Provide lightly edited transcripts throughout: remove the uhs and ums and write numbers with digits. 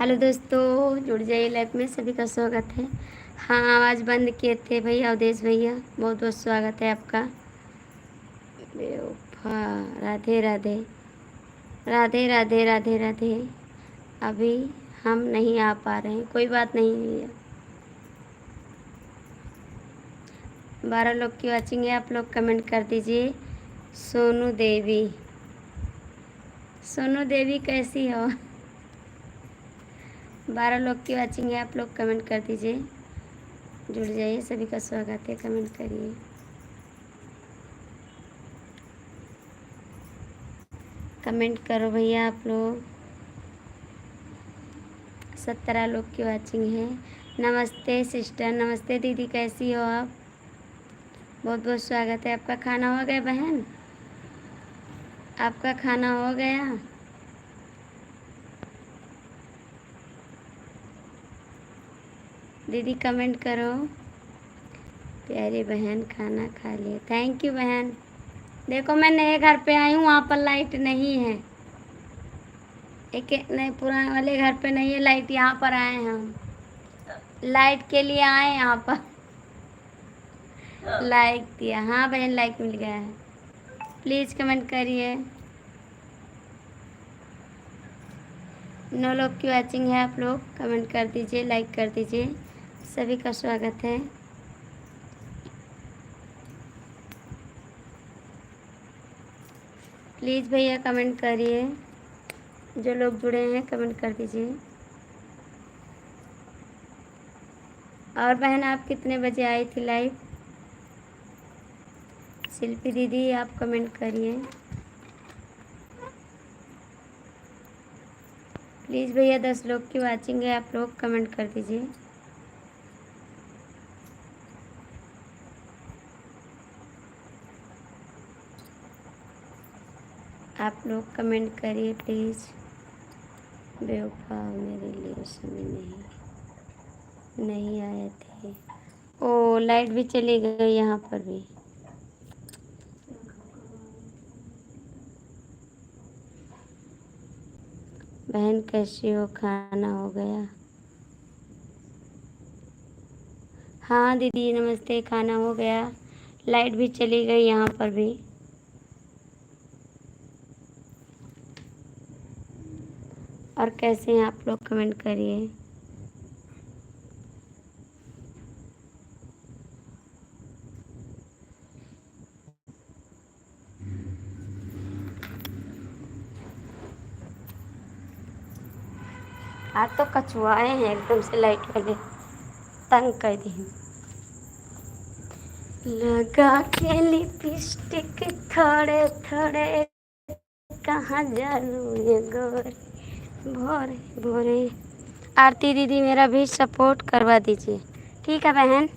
Hello दोस्तों, जुड़ जाइए लाइव में, सभी का स्वागत है। हाँ, आवाज़ बंद किए थे भैया, अवधेश भैया, बहुत बहुत स्वागत है आपका। बेवफा, राधे राधे राधे राधे राधे राधे। अभी हम नहीं आ पा रहे हैं, कोई बात नहीं भैया। 12 लोग की वॉचिंग है, आप लोग कमेंट कर दीजिए। सोनू देवी, सोनू देवी कैसी हो? 12 लोग की वॉचिंग है, आप लोग कमेंट कर दीजिए। जुड़ जाइए, सभी का स्वागत है, कमेंट करिए। कमेंट करो भैया आप लोग। 17 लोग की वॉचिंग है। नमस्ते सिस्टर, नमस्ते दीदी, कैसी हो आप? बहुत बहुत स्वागत है आपका। खाना हो गया बहन? आपका खाना हो गया? दीदी कमेंट करो। प्यारी बहन खाना खा लिए, थैंक यू बहन। देखो मैं नए घर पे आई हूँ, वहाँ पर लाइट नहीं है। एक नए पुराने वाले घर पे नहीं है लाइट, यहाँ पर आए हैं हम, लाइट के लिए आए यहाँ पर। लाइक दिया, हाँ बहन लाइक मिल गया है। प्लीज़ कमेंट करिए। 9 लोग की वॉचिंग है, आप लोग कमेंट कर दीजिए, लाइक कर दीजिए, सभी का स्वागत है। प्लीज़ भैया कमेंट करिए, जो लोग जुड़े हैं कमेंट कर दीजिए। और बहन आप कितने बजे आई थी लाइव? शिल्पी दीदी आप कमेंट करिए प्लीज़ भैया। 10 लोग की वॉचिंग है, आप लोग कमेंट कर दीजिए। आप लोग कमेंट करिए प्लीज़। बेवफा मेरे लिए समय नहीं आए थे। ओ लाइट भी चली गई यहाँ पर भी। बहन कैसी हो, खाना हो गया? हाँ दीदी नमस्ते, खाना हो गया, लाइट भी चली गई यहाँ पर भी। और कैसे हैं आप लोग, कमेंट करिए। आज तो कछुआए हैं एकदम से, लाइट वाले तंग कर दिए। लगा के लिपस्टिक थोड़े थोड़े, कहाँ जानू ये गोरे भोरे भोरे। आरती दीदी मेरा भी सपोर्ट करवा दीजिए, ठीक है बहन।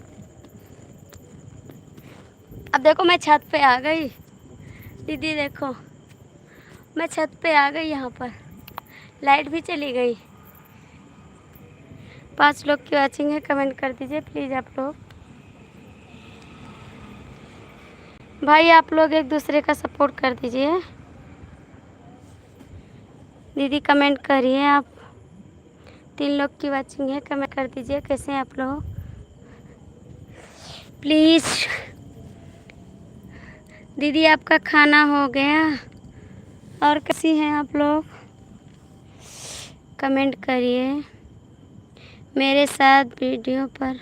अब देखो मैं छत पे आ गई दीदी, देखो मैं छत पे आ गई, यहाँ पर लाइट भी चली गई। 5 लोग की वॉचिंग है, कमेंट कर दीजिए प्लीज़ आप लोग। भाई आप लोग एक दूसरे का सपोर्ट कर दीजिए। दीदी कमेंट करिए आप। 3 लोग की वॉचिंग है, कमेंट कर दीजिए कैसे हैं आप लोग प्लीज़। दीदी आपका खाना हो गया? और कैसी हैं आप लोग, कमेंट करिए। मेरे साथ वीडियो पर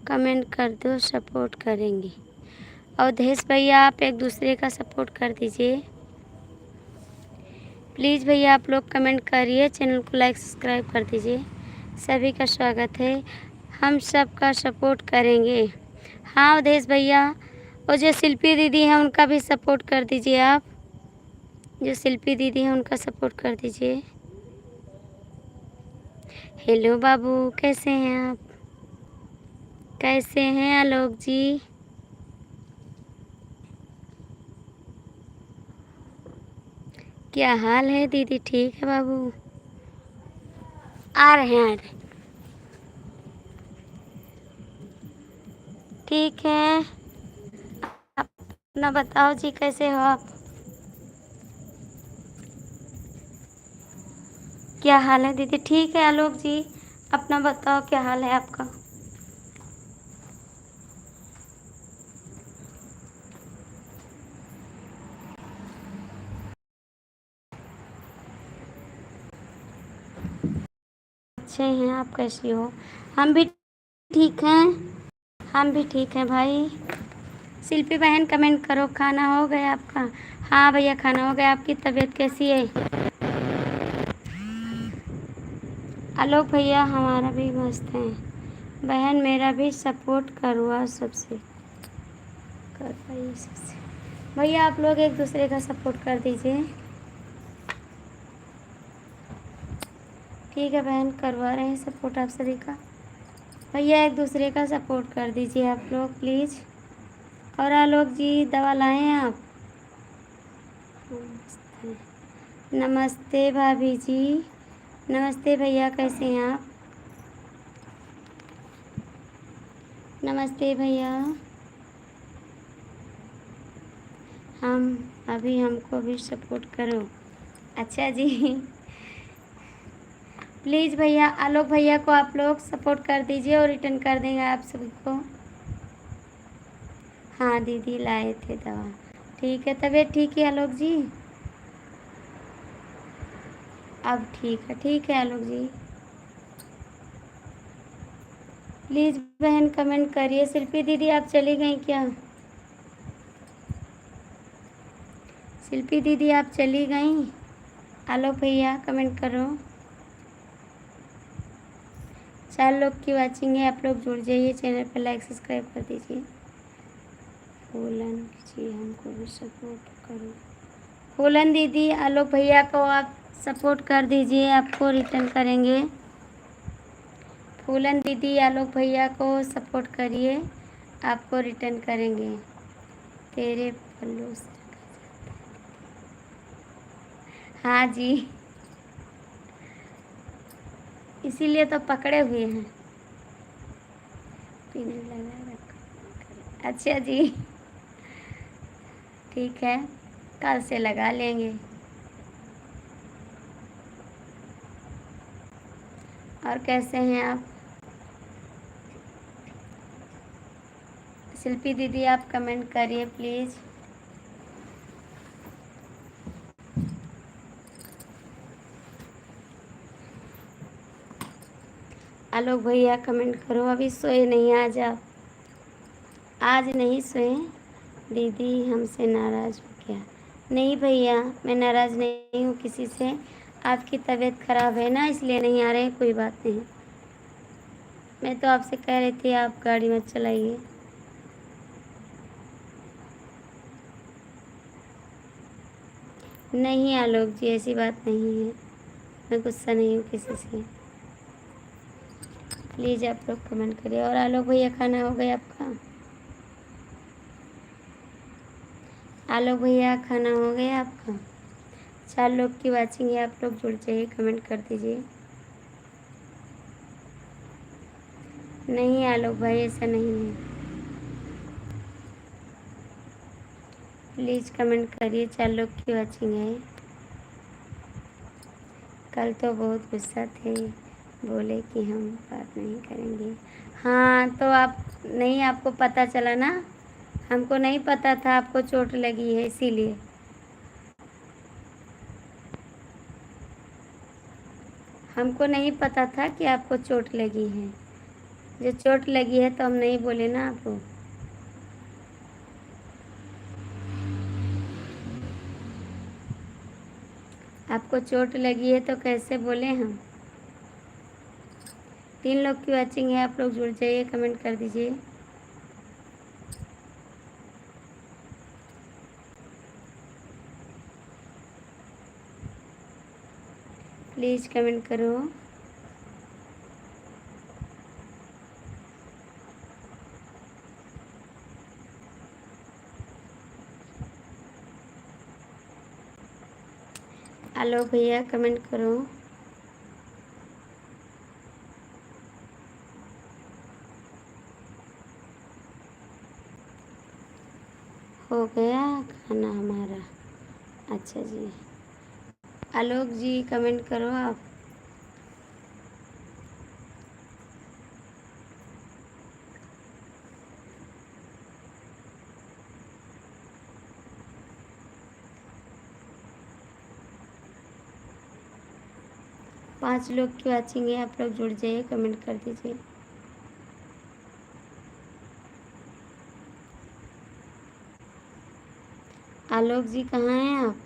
कमेंट कर दो, सपोर्ट करेंगी। अवधेश भैया आप एक दूसरे का सपोर्ट कर दीजिए प्लीज़ भैया। आप लोग कमेंट करिए, चैनल को लाइक सब्सक्राइब कर दीजिए, सभी का स्वागत है। हम सब का सपोर्ट करेंगे। हाँ अवधेश भैया, और जो शिल्पी दीदी हैं उनका भी सपोर्ट कर दीजिए आप। जो शिल्पी दीदी हैं उनका सपोर्ट कर दीजिए। हेलो बाबू, कैसे हैं आप? कैसे हैं आलोक जी? क्या हाल है दीदी? ठीक है बाबू, आ रहे हैं आ रहे। ठीक है, अपना बताओ जी, कैसे हो आप? क्या हाल है दीदी? ठीक है आलोक जी, अपना बताओ क्या हाल है आपका? अच्छे हैं, आप कैसी हो? हम भी ठीक हैं, हम भी ठीक हैं भाई। शिल्पी बहन कमेंट करो, खाना हो गया आपका? हाँ भैया खाना हो गया। आपकी तबीयत कैसी है? आलोक भैया हमारा भी मस्त है। बहन मेरा भी सपोर्ट करवा सबसे, करवाइए सबसे। भैया आप लोग एक दूसरे का सपोर्ट कर दीजिए। ठीक है बहन, करवा रहे हैं सपोर्ट आप सभी का। भैया एक दूसरे का सपोर्ट कर दीजिए आप लोग प्लीज़। और आलोक जी दवा लाए हैं आप? नमस्ते भाभी जी। नमस्ते भैया, कैसे हैं आप? नमस्ते भैया। हम अभी हमको भी सपोर्ट करो। अच्छा जी। प्लीज़ भैया आलोक भैया को आप लोग सपोर्ट कर दीजिए और रिटर्न कर देंगे आप सभी को। हाँ दीदी लाए थे दवा। ठीक है, तबीयत ठीक है आलोक जी? अब ठीक है आलोक जी। प्लीज़ बहन कमेंट करिए। शिल्पी दीदी आप चली गई क्या? शिल्पी दीदी आप चली गई? आलोक भैया कमेंट करो। 4 लोग की वाचिंग है, आप लोग जुड़ जाइए, चैनल पर लाइक सब्सक्राइब कर दीजिए। फूलन जी हमको भी सपोर्ट करो। फूलन दीदी आलोक भैया को आप सपोर्ट कर दीजिए, आपको रिटर्न करेंगे। फूलन दीदी आलोक भैया को सपोर्ट करिए, आपको रिटर्न करेंगे। तेरे पल्लू से, हाँ जी, इसीलिए तो पकड़े हुए हैं। पीने लगा रखा। अच्छा जी, ठीक है, कल से लगा लेंगे। और कैसे हैं आप? शिल्पी दीदी आप कमेंट करिए प्लीज़। आलोक भैया कमेंट करो। अभी सोए नहीं आज आप? आज नहीं सोए? दीदी हमसे नाराज़ हो क्या? नहीं भैया, मैं नाराज़ नहीं हूँ किसी से। आपकी तबीयत ख़राब है ना, इसलिए नहीं आ रहे हैं, कोई बात नहीं। मैं तो आपसे कह रही थी आप गाड़ी मत चलाइए। नहीं आलोक जी, ऐसी बात नहीं है, मैं गुस्सा नहीं हूँ किसी से। प्लीज़ आप लोग कमेंट करिए। और आलोक भैया खाना हो गया आपका? आलोक भैया खाना हो गया आपका? 4 लोग की वाचिंग है, आप लोग जुड़ जाइए, कमेंट कर दीजिए। नहीं आलोक भाई, ऐसा नहीं है। प्लीज़ कमेंट करिए। 4 लोग की वाचिंग है। कल तो बहुत गुस्सा थे, बोले कि हम बात नहीं करेंगे। हाँ तो आप नहीं, आपको पता चला ना, हमको नहीं पता था आपको चोट लगी है, इसीलिए। हमको नहीं पता था कि आपको चोट लगी है। जो चोट लगी है तो हम नहीं बोले ना आपको। आपको चोट लगी है तो कैसे बोले हम? 3 लोग की वाचिंग है, आप लोग जुड़ जाइए, कमेंट कर दीजिए। प्लीज़ कमेंट करो। आलोक भैया कमेंट करो। हो गया खाना हमारा? अच्छा जी। आलोक जी कमेंट करो आप। 5 लोग की वाचिंग है, आप लोग जुड़ जाइए, कमेंट कर दीजिए। आलोक जी कहाँ हैं आप?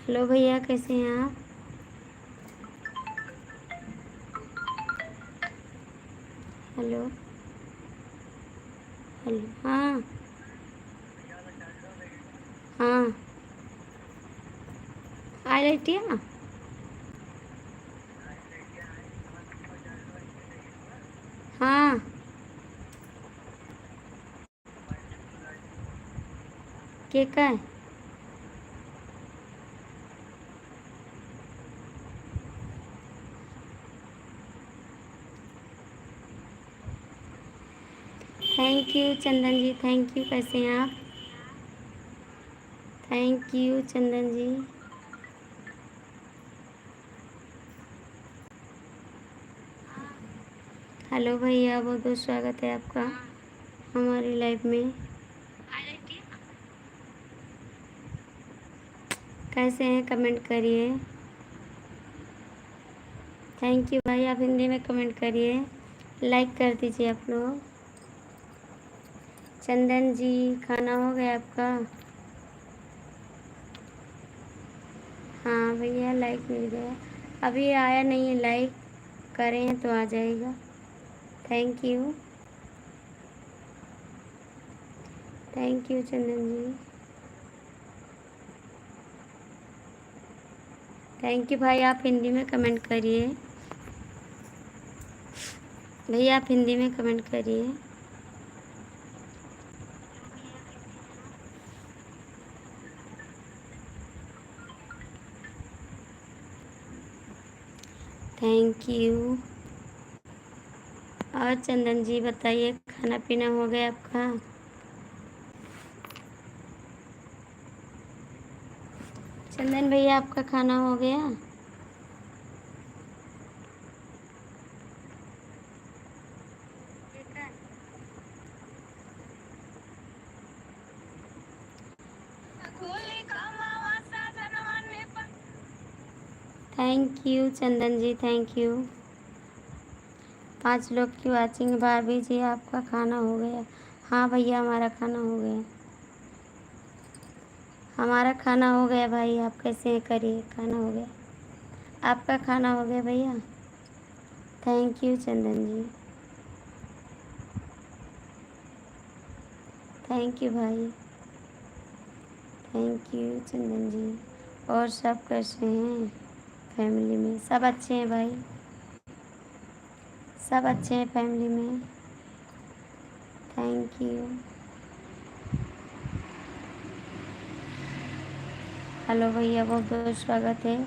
हेलो भैया, कैसे हैं आप? Hello hello. हाँ हाँ, आइलैटिया। हाँ, केक है। Thank you Chandan ji, thank you. कैसे हैं आप? Thank you Chandan ji. Hello भैया, बहुत बहुत स्वागत है आपका हमारी लाइफ में। कैसे हैं, कमेंट करिए। थैंक यू भाई, आप हिंदी में कमेंट करिए, लाइक कर दीजिए आप लोग। चंदन जी, खाना हो गया आपका? हाँ भैया, लाइक मिल गया। अभी आया नहीं है, लाइक करें तो आ जाएगा। Thank you, thank you Chandan ji. Thank you भाई, आप हिंदी में कमेंट करिए। भैया आप हिंदी में कमेंट करिए। Thank you. और चंदन जी बताइए, खाना पीना हो गया आपका? चंदन भैया, आपका खाना हो गया? Thank you Chandan ji, thank you. 5 लोग की वाचिंग। भाभी जी, आपका खाना हो गया? हाँ भैया, हमारा खाना हो गया। हमारा खाना हो गया भाई, आप कैसे हैं? करिए, खाना हो गया। आपका खाना हो गया भैया? Thank you Chandan ji, thank you भाई, थैंक यू चंदन जी। और सब कैसे हैं फैमिली में? सब अच्छे हैं भाई, सब अच्छे हैं फैमिली में। Thank you. हेलो भैया, बहुत बहुत स्वागत है।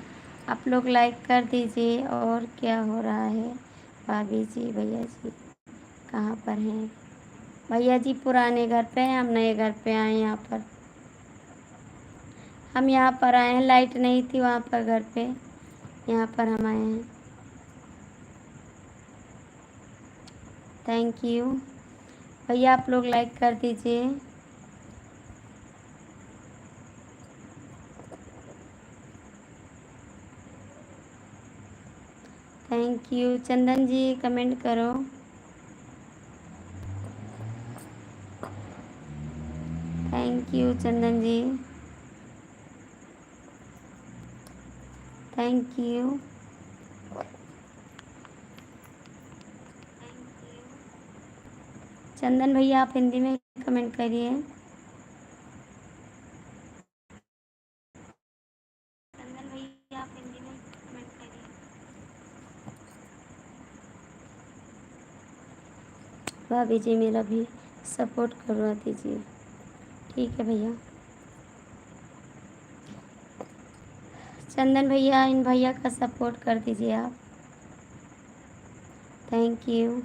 आप लोग लाइक कर दीजिए। और क्या हो रहा है? भाभी जी, भैया जी कहाँ पर हैं? भैया जी पुराने घर पे हैं, हम नए घर पे आए हैं यहाँ पर। हम यहाँ पर आए हैं, लाइट नहीं थी वहाँ पर घर पे, यहाँ पर हम आए हैं। थैंक यू भैया, आप लोग लाइक कर दीजिए। Thank you Chandan ji, comment करो। Thank you Chandan ji, thank you. Chandan भैया आप हिंदी में कमेंट करिए। चंदन भैया आप हिंदी में कमेंट करिए। भाभी जी मेरा भी सपोर्ट करवा दीजिए। ठीक है भैया। चंदन भैया इन भैया का सपोर्ट कर दीजिए आप। Thank you.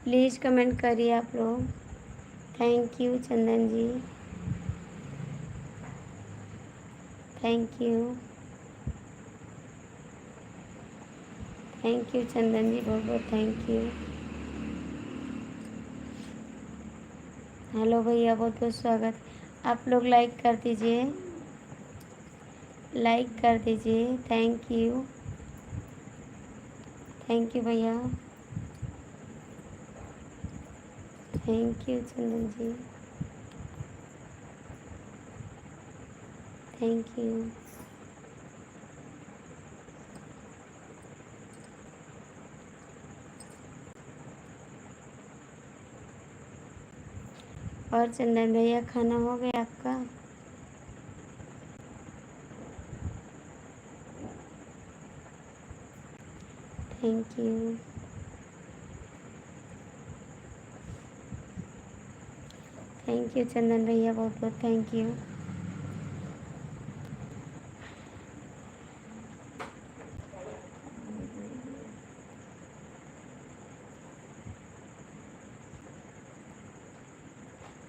प्लीज़ कमेंट करिए आप लोग। Thank you Chandan ji, thank you. Thank you Chandan ji, बहुत बहुत थैंक यू। हेलो भैया, बहुत बहुत स्वागत। आप लोग लाइक कर दीजिए, लाइक कर दीजिए। थैंक यू, थैंक यू भैया। Thank you Chandan ji, thank you. और चंदन भैया खाना हो गया आपका? Thank you, thank you Chandan भैया, बहुत बहुत थैंक यू।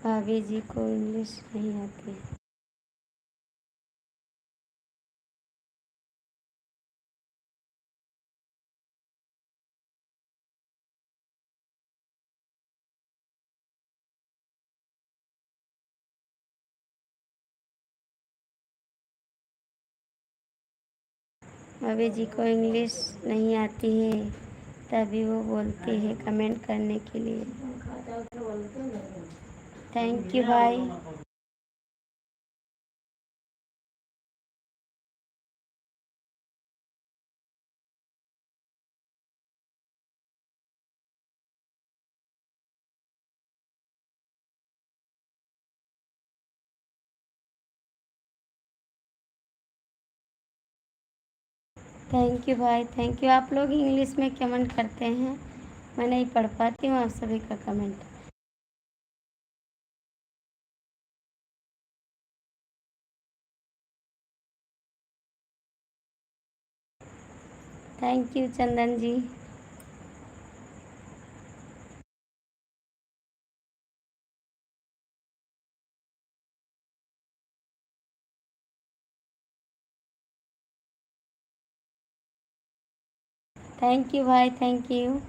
भाभी जी को इंग्लिश नहीं आती है। भाभी जी को इंग्लिश नहीं आती है, तभी वो बोलती है कमेंट करने के लिए। थैंक यू भाई। थैंक यू भाई, थैंक यू। आप लोग इंग्लिश में कमेंट करते हैं, मैं नहीं पढ़ पाती हूँ आप सभी का comment. Thank you Chandan ji. Thank you भाई, थैंक यू।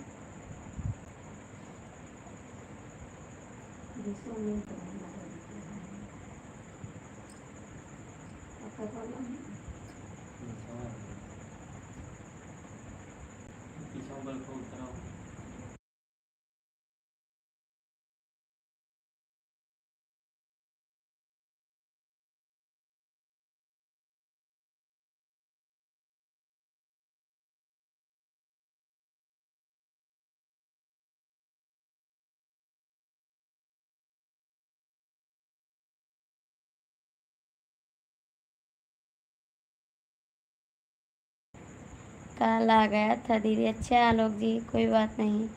कॉल आ गया था दीदी। अच्छा आलोक जी, कोई बात नहीं।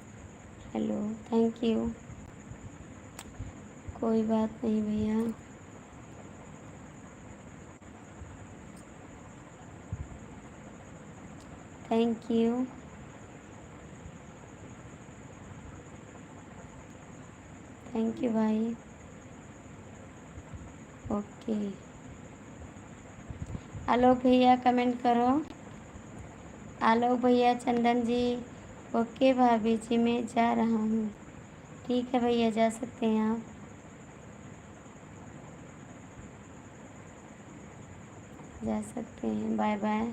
Hello, thank you. कोई बात नहीं भैया। थैंक यू, थैंक यू भाई। ओके, आलोक भैया कमेंट करो। आलोक भैया, चंदन जी। ओके भाभी जी, मैं जा रहा हूँ। ठीक है भैया, जा सकते हैं आप। जा सकते हैं। Bye bye.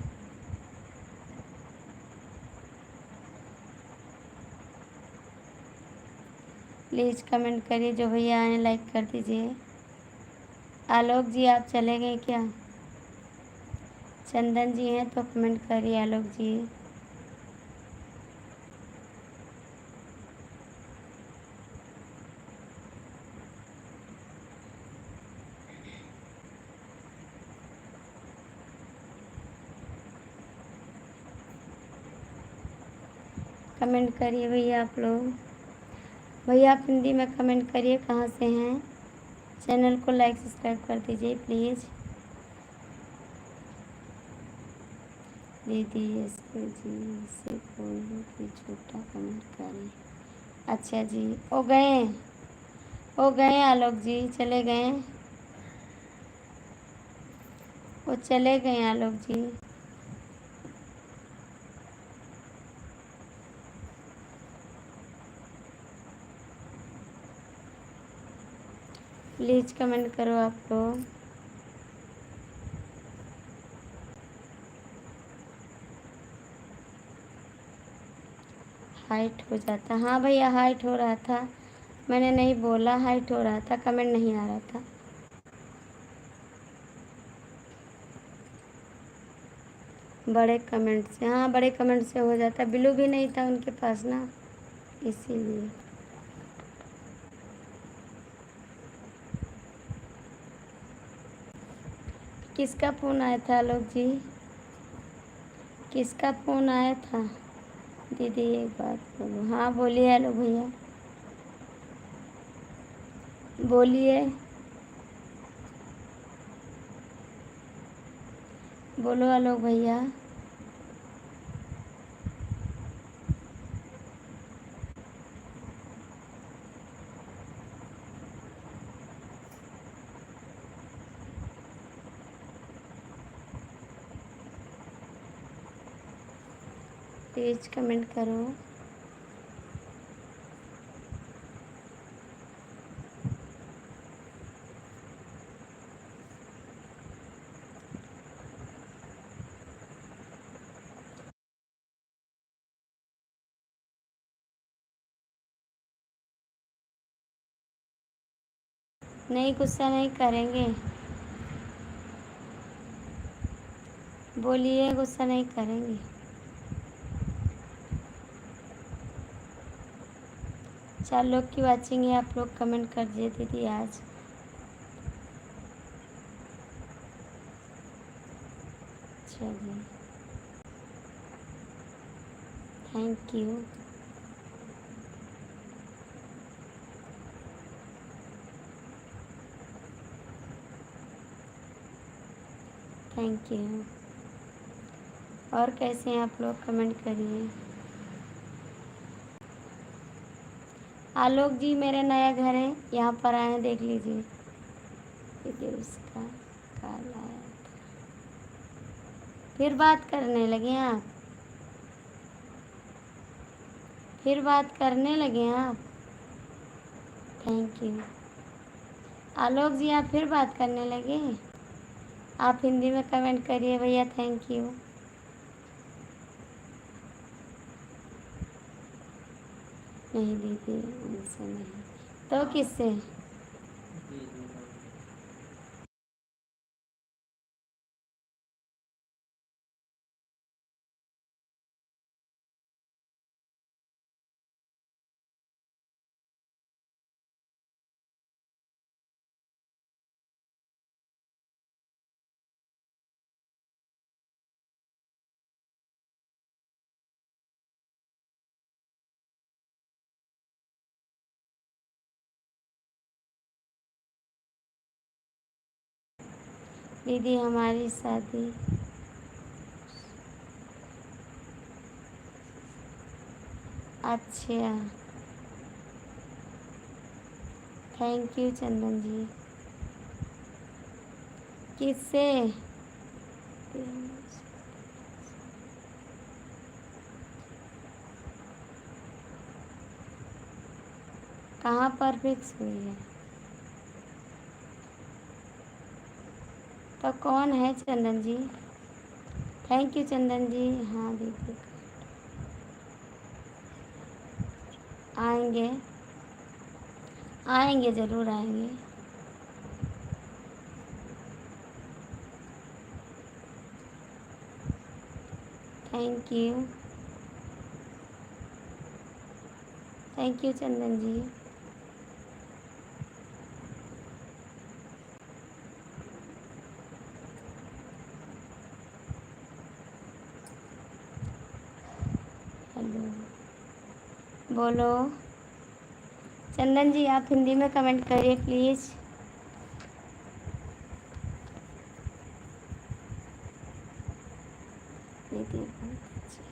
प्लीज़ कमेंट करिए, जो भैया आए लाइक कर दीजिए। आलोक जी आप चले गए क्या? चंदन जी हैं तो कमेंट करिए आलोक जी। कमेंट करिए भैया आप लोग। भैया आप हिंदी में कमेंट करिए कहाँ से हैं। चैनल को लाइक सब्सक्राइब कर दीजिए प्लीज़। दीदी एसके जी से बोलो कि छोटा कमेंट करें। अच्छा जी, हो गए आलोक जी, चले गए। वो चले गए आलोक जी। प्लीज़ कमेंट करो आप लोग। हाइट हो जाता, हाँ भैया हाइट हो रहा था, मैंने नहीं बोला, हाइट हो रहा था, कमेंट नहीं आ रहा था। बड़े कमेंट से, हाँ बड़े कमेंट से हो जाता। बिल्लू भी नहीं था उनके पास ना, इसीलिए। किसका फ़ोन आया था आलोक जी? किसका फ़ोन आया था? दीदी एक बात बोलो। हाँ बोलिए आलोक भैया, बोलिए, बोलो आलोक भैया। प्लीज़ कमेंट करो। नहीं, गुस्सा नहीं करेंगे, बोलिए, गुस्सा नहीं करेंगे। 4 लोग की वाचिंग है, आप लोग कमेंट कर दिए दीदी आज। चलिए, थैंक यू। Thank you. और कैसे हैं आप लोग, कमेंट करिए। आलोक जी मेरा नया घर है, यहाँ पर आए हैं, देख लीजिए। दीदी उसका कॉल आया था। फिर बात करने लगे आप? फिर बात करने लगे आप? Thank you. आलोक जी आप फिर बात करने लगे? आप हिंदी में कमेंट करिए भैया, थैंक यू। नहीं दीदी उनसे नहीं, तो किससे? दीदी हमारी शादी, अच्छा, थैंक यू चंदन जी। किससे? कहाँ पर फिक्स हुई है? तो कौन है चंदन जी? थैंक यू चंदन जी। हाँ दीदी आएंगे, आएंगे ज़रूर आएंगे। Thank you, thank you Chandan ji. Hello, बोलो चंदन जी, आप हिंदी में कमेंट करिए प्लीज़। दीदी बहुत अच्छी।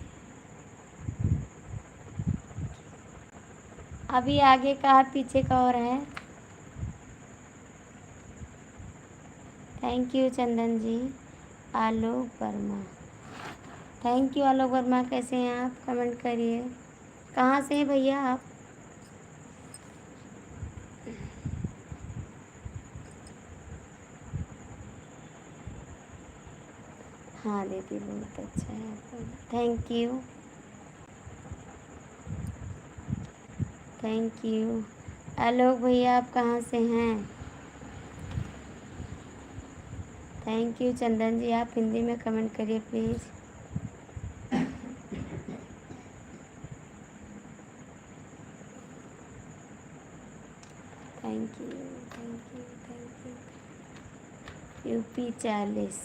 अभी आगे का है पीछे का और है। Thank you Chandan ji. Alok Verma, thank you Alok Verma. कैसे हैं आप? कमेंट करिए। कहाँ से हैं भैया आप? हाँ दीदी बहुत अच्छा है आपका। Thank you, thank you. Alok भैया आप कहाँ से हैं? Thank you Chandan ji. आप हिंदी में कमेंट करिए please. Thank you, thank you, thank you. UP 40।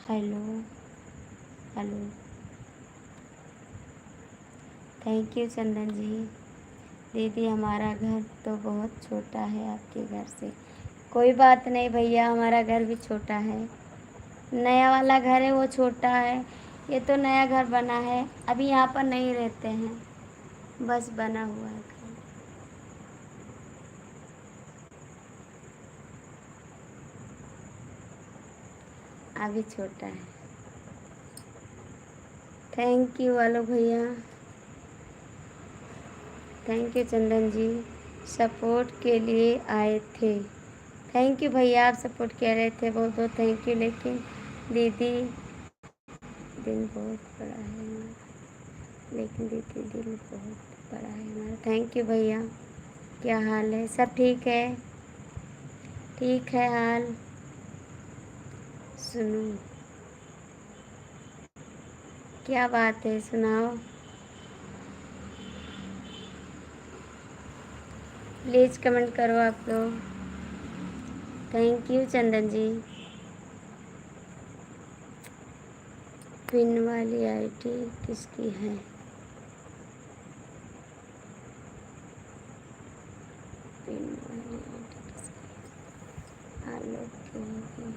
Hello, hello. Thank you Chandan ji. दीदी हमारा घर तो बहुत छोटा है आपके घर से। कोई बात नहीं भैया, हमारा घर भी छोटा है। नया वाला घर है वो छोटा है, ये तो नया घर बना है। अभी यहाँ पर नहीं रहते हैं, बस बना हुआ है घर। अभी छोटा है। थैंक यू आलोक भैया। Thank you Chandan ji, support के लिए आए थे। थैंक यू भैया, आप सपोर्ट कर रहे थे, बहुत बहुत थैंक यू। लेकिन दीदी दिन बहुत बड़ा है हमारा, लेकिन दीदी दिल बहुत बड़ा है हमारा। थैंक यू भैया। क्या हाल है? सब ठीक है? ठीक है हाल। सुनो, क्या बात है? सुनाओ प्लीज़, कमेंट करो आप लोग। Thank you Chandan ji. Pin वाली आईडी किसकी है? पिन वाली आईडी किसकी है? आलोक की होगी।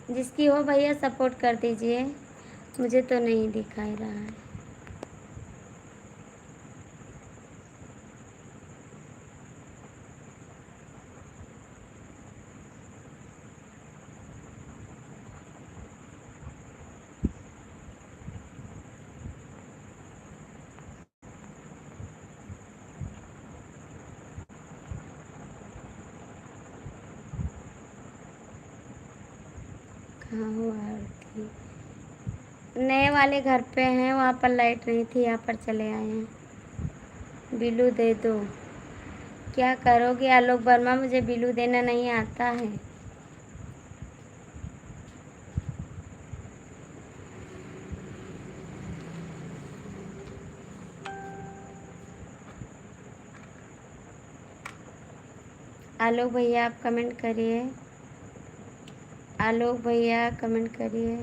जिसकी हो भैया सपोर्ट कर दीजिए, मुझे तो नहीं दिखाई रहा है। कहाँ हो आरती? नए वाले घर पे हैं, वहाँ पर लाइट नहीं थी, यहाँ पर चले आए हैं। बिल्लू दे दो। क्या करोगे आलोक वर्मा? मुझे बिल्लू देना नहीं आता है। आलोक भैया आप कमेंट करिए। आलोक भैया कमेंट करिए।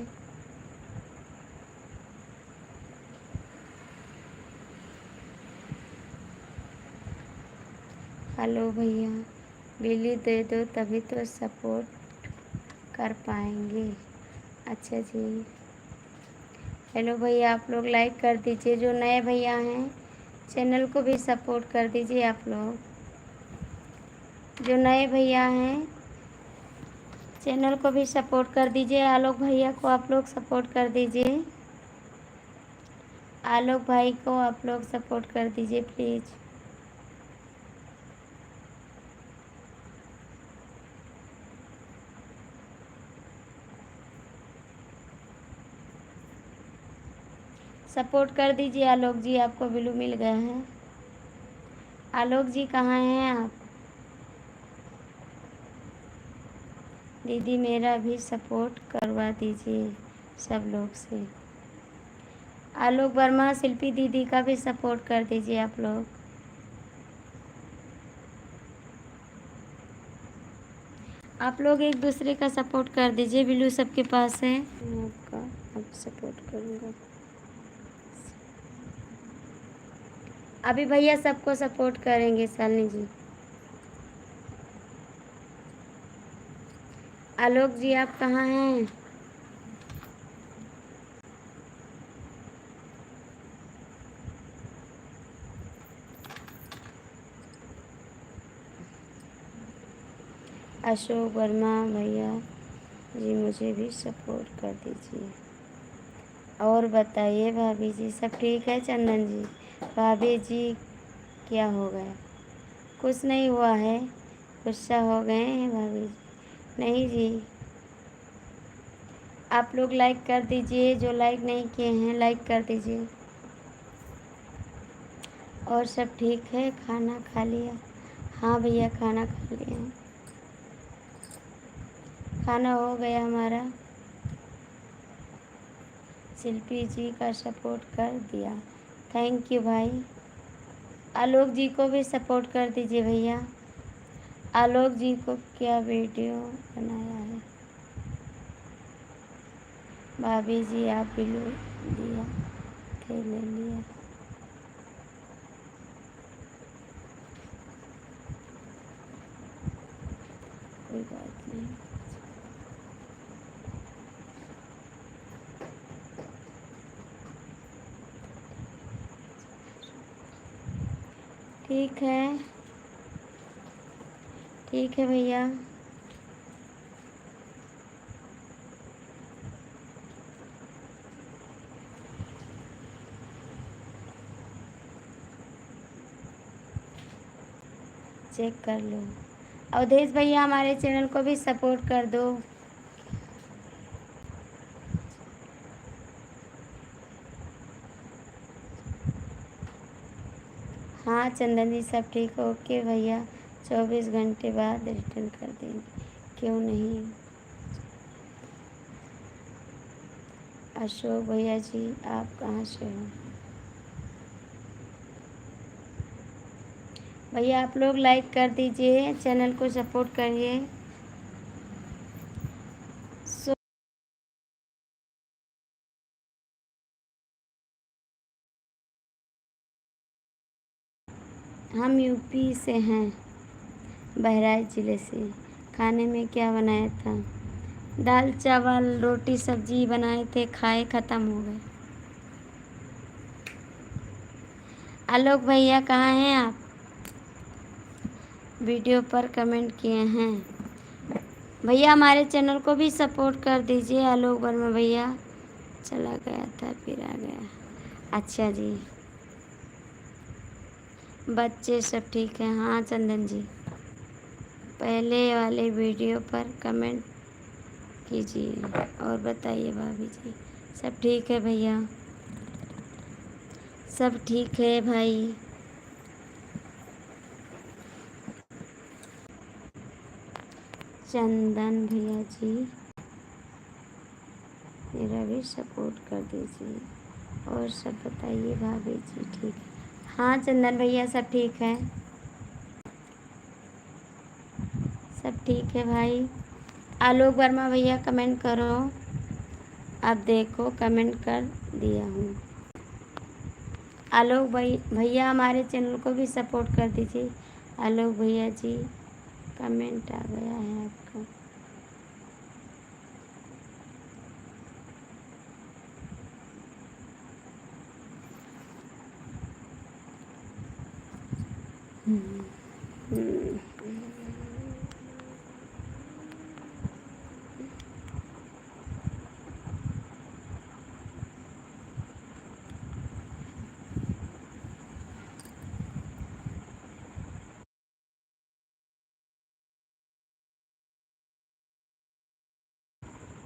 हेलो भैया, बिल्ली दे दो तभी तो सपोर्ट कर पाएंगे। अच्छा जी। हेलो भैया, आप लोग लाइक कर दीजिए। जो नए भैया हैं चैनल को भी सपोर्ट कर दीजिए आप लोग। जो नए भैया हैं चैनल को भी सपोर्ट कर दीजिए। आलोक भैया को आप लोग सपोर्ट कर दीजिए। आलोक भाई को आप लोग सपोर्ट कर दीजिए प्लीज़। सपोर्ट कर दीजिए। आलोक जी, आपको ब्लू मिल गया है। आलोक जी कहाँ हैं आप? दीदी मेरा भी सपोर्ट करवा दीजिए सब लोग से। आलोक वर्मा, शिल्पी दीदी का भी सपोर्ट कर दीजिए आप लोग। आप लोग एक दूसरे का सपोर्ट कर दीजिए। बिल्लू सबके पास है। मैं आपका अब सपोर्ट करूँगा। अभी भैया सबको सपोर्ट करेंगे। शालिनी जी, आलोक जी आप कहाँ हैं? अशोक वर्मा भैया जी, मुझे भी सपोर्ट कर दीजिए। और बताइए भाभी जी, सब ठीक है? चंदन जी, भाभी जी क्या हो गया? कुछ नहीं हुआ है। गुस्सा हो गए हैं भाभी जी? नहीं जी। आप लोग लाइक कर दीजिए, जो लाइक नहीं किए हैं लाइक कर दीजिए। और सब ठीक है? खाना खा लिया? हाँ भैया, खाना खा लिया। खाना हो गया हमारा। शिल्पी जी का सपोर्ट कर दिया। थैंक यू भाई। आलोक जी को भी सपोर्ट कर दीजिए भैया। आलोक जी को क्या वीडियो बनाया है? भाभी जी आप भी लो दिया थे, ले लिया। कोई बात नहीं। ठीक है, ठीक है भैया। चेक कर लो। अवधेश भैया हमारे चैनल को भी सपोर्ट कर दो। हाँ चंदन जी सब ठीक। ओके भैया, 24 घंटे बाद रिटर्न कर देंगे। क्यों नहीं? अशोक भैया जी आप कहाँ से हो? भैया आप लोग लाइक कर दीजिए, चैनल को सपोर्ट करिए। सो हम यूपी से हैं, बहराइच ज़िले से। खाने में क्या बनाया था? दाल चावल रोटी सब्जी बनाए थे, खाए ख़त्म हो गए। आलोक भैया कहाँ हैं आप? वीडियो पर कमेंट किए हैं। भैया हमारे चैनल को भी सपोर्ट कर दीजिए। आलोक वर्मा भैया चला गया था फिर आ गया। अच्छा जी। बच्चे सब ठीक हैं? हाँ चंदन जी। पहले वाले वीडियो पर कमेंट कीजिए। और बताइए भाभी जी, सब ठीक है भैया? सब ठीक है भाई। चंदन भैया जी मेरा भी सपोर्ट कर दीजिए। और सब बताइए भाभी जी, ठीक है? हाँ चंदन भैया सब ठीक है। सब ठीक है भाई। आलोक वर्मा भैया कमेंट करो। अब देखो कमेंट कर दिया हूँ। आलोक भैया हमारे चैनल को भी सपोर्ट कर दीजिए। आलोक भैया जी कमेंट आ गया है आपका। हम्म, हम्म।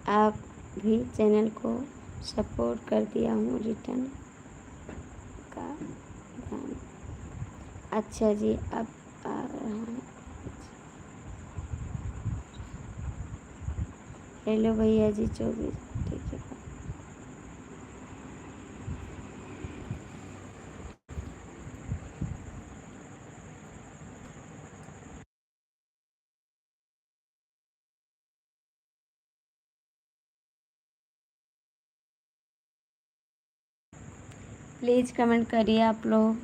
आप भी चैनल को सपोर्ट कर दिया हूँ रिटर्न। का ध्यान। अच्छा जी, अब आ रहा है। हेलो भैया जी, 24 ठीक है। प्लीज़ कमेंट करिए आप लोग।